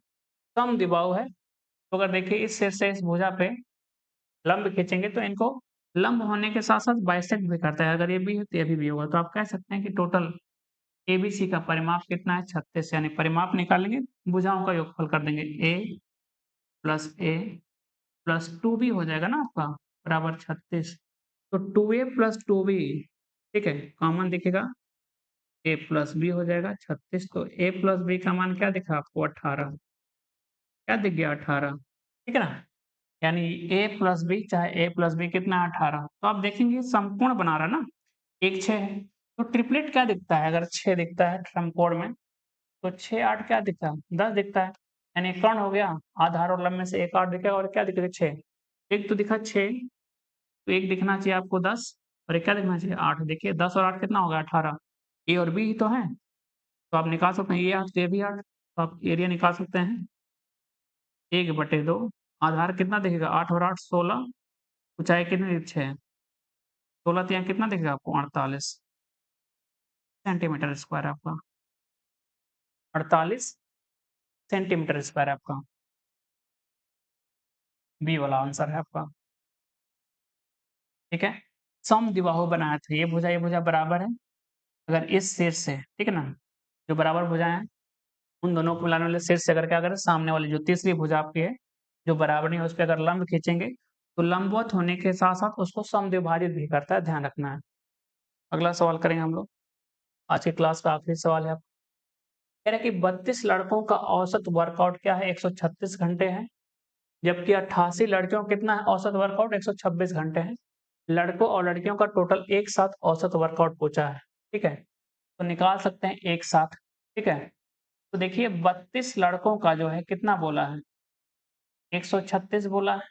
Speaker 1: समद्विबाहु है, तो अगर देखिए इस सिर से इस भुजा पे लंब खींचेंगे तो इनको लंब होने के साथ-साथ बाइसेक्ट भी करता है। अगर ये बी है तो ये भी होगा। तो आप कह सकते हैं कि टोटल एबीसी का परिमाप कितना है? 36, यानी परिमाप निकालेंगे, भुजाओं का योगफल कर देंगे। ए प्लस 2b हो जाएगा ना आपका, बराबर 36। तो 2a प्लस 2b, ठीक है, कॉमन दिखेगा, a प्लस b हो जाएगा 36। तो a प्लस b का मान क्या दिखा आपको? 18। क्या दिख गया? 18, ठीक है ना? यानी a प्लस बी, चाहे a प्लस बी कितना है? 18। तो आप देखेंगे समकोण बना रहा है ना, 1 6 है। तो ट्रिपलेट क्या दिखता है? अगर 6 दिखता है समकोण में, तो 6 8 क्या दिखता है? 10 दिखता है। यानी कर्ण हो गया, आधार और लंब में से एक 8 दिखेगा और क्या दिखेगा? 6। एक तो दिखा 6, तो एक दिखना चाहिए आपको 10, और एक क्या दिखना चाहिए? 8। देखिए 10 और 8 कितना होगा? 18। ए और बी ही तो है, तो आप निकाल सकते हैं, ये 8 तो ये भी 8। तो आप एरिया निकाल सकते हैं 1/2। आधार कितना दिखेगा? 8 और 8 16। ऊंचाई कितनी? 6। 16 तो यहाँ कितना दिखेगा आपको? 48 सेंटीमीटर स्क्वायर आपका। 48 सेंटीमीटर स्क्वायर आपका बी वाला आंसर है आपका, ठीक है? समद्विबाहु बनाया था, ये भुजा बराबर है। अगर इस शीर्ष से, ठीक है ना, जो बराबर भुजाएं हैं, उन दोनों को मिलाने वाले शीर्ष से अगर क्या करें, सामने वाली जो तीसरी भुजा आपकी है, जो बराबर नहीं है, उस पे अगर लंब खींचेंगे, तो लंबवत होने के साथ-साथ उसको समद्विभाजित भी करता है, ध्यान रखना है। अगला सवाल करेंगे हम लोग। आज की क्लास का आखिरी सवाल है। कह रहे हैं कि 32 लड़कों का औसत वर्कआउट क्या है? 136 घंटे है। जबकि 88 लड़कियों का कितना है औसत वर्कआउट? 126 घंटे है। लड़कों और लड़कियों का टोटल एक साथ औसत वर्कआउट पूछा है, ठीक है? तो निकाल सकते हैं एक साथ, ठीक है? तो देखिए 32 लड़कों का जो है कितना बोला है? 136 बोला है।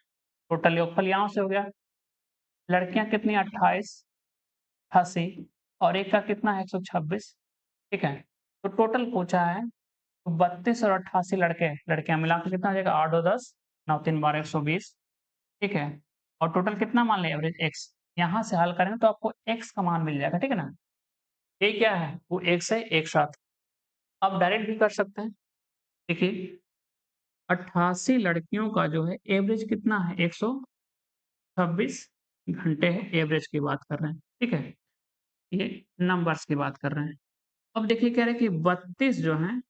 Speaker 1: टोटल योगफल यहाँ से हो गया। लड़कियां कितनी? 28, 88, और एक का कितना है? 126, ठीक है? तो टोटल पूछा है, तो 32 और 88 लड़के, लड़कियां मिला के कितना हो जाएगा? 8 2 10, 9 3 12, 120, ठीक है? और टोटल कितना मान लिया? Average x। यहाँ से हल करेंगे तो आपको x का मान मिल जाएगा, ठीक है ना? ये क्या है? वो x है, एक साथ। आप डायरेक्ट भी कर सकते हैं। देखिए 88 लड़कियों का जो है एवरेज कितना है? 126 घंटे है, एवरेज की बात कर रहे हैं, ठीक है? ये नंबर्स की बात कर रहे हैं। अब देखिए कह रहे हैं कि 32 जो हैं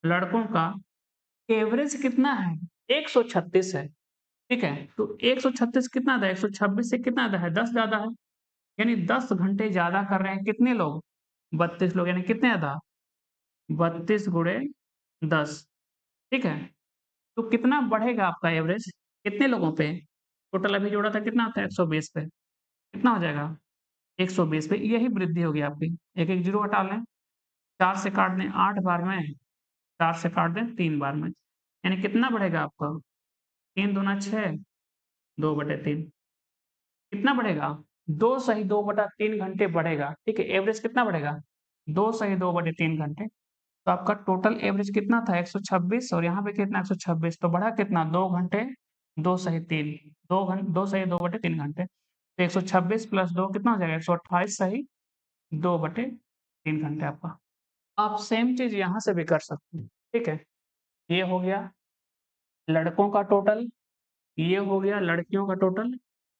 Speaker 1: लड़कों का एवरेज कितना है? 136 है, ठीक है? तो 136 कितना था? 126 से कितना ज़्यादा है? 10 ज़्यादा है। यानी 10 घंटे ज़्यादा कर रहे हैं कितने लोग? 32 लोग, यानी कितने ज़्यादा? 32 गुणे 10, ठीक है? तो कितना बढ़ेगा आपका एवरेज? कितने लोगों पे? टोटल अभी जोड़ा था कितना था? 120 पे। कितना हो जाएगा? 120 पे, यही वृद्धि होगी आपकी। एक-एक जीरो हटा लें, 4 से काट दें 8 बार में, 4 से काट दें 3 बार में। यानी कितना बढ़ेगा आपका? 3 दूना 6, 2/3। कितना बढ़ेगा? 2 सही 2/3 घंटे बढ़ेगा, ठीक है? एवरेज कितना बढ़ेगा? 2 सही 2/3 घंटे। तो आपका टोटल एवरेज कितना था? 126, और यहाँ पे कितना? 126, तो बढ़ा कितना? 2 घंटे, 2 सही 3, 2 सही 2/3 घंटे। तो 126 प्लस 2 कितना हो जाएगा? 128 सही 2/3 घंटे आपका। आप सेम चीज़ यहाँ से भी कर सकते हैं, ठीक है? ये हो गया लड़कों का टोटल, ये हो गया लड़कियों का टोटल।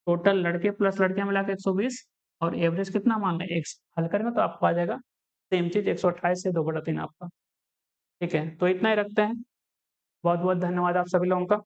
Speaker 1: टोटल लड़के प्लस लड़कियाँ मिला के 120, और एवरेज कितना मान लें? x। हल करेंगे तो आपको आ जाएगा सेम चीज़, 128 से 2/3 आपका, ठीक है? तो इतना ही रखते हैं। बहुत-बहुत धन्यवाद आप सभी लोगों का।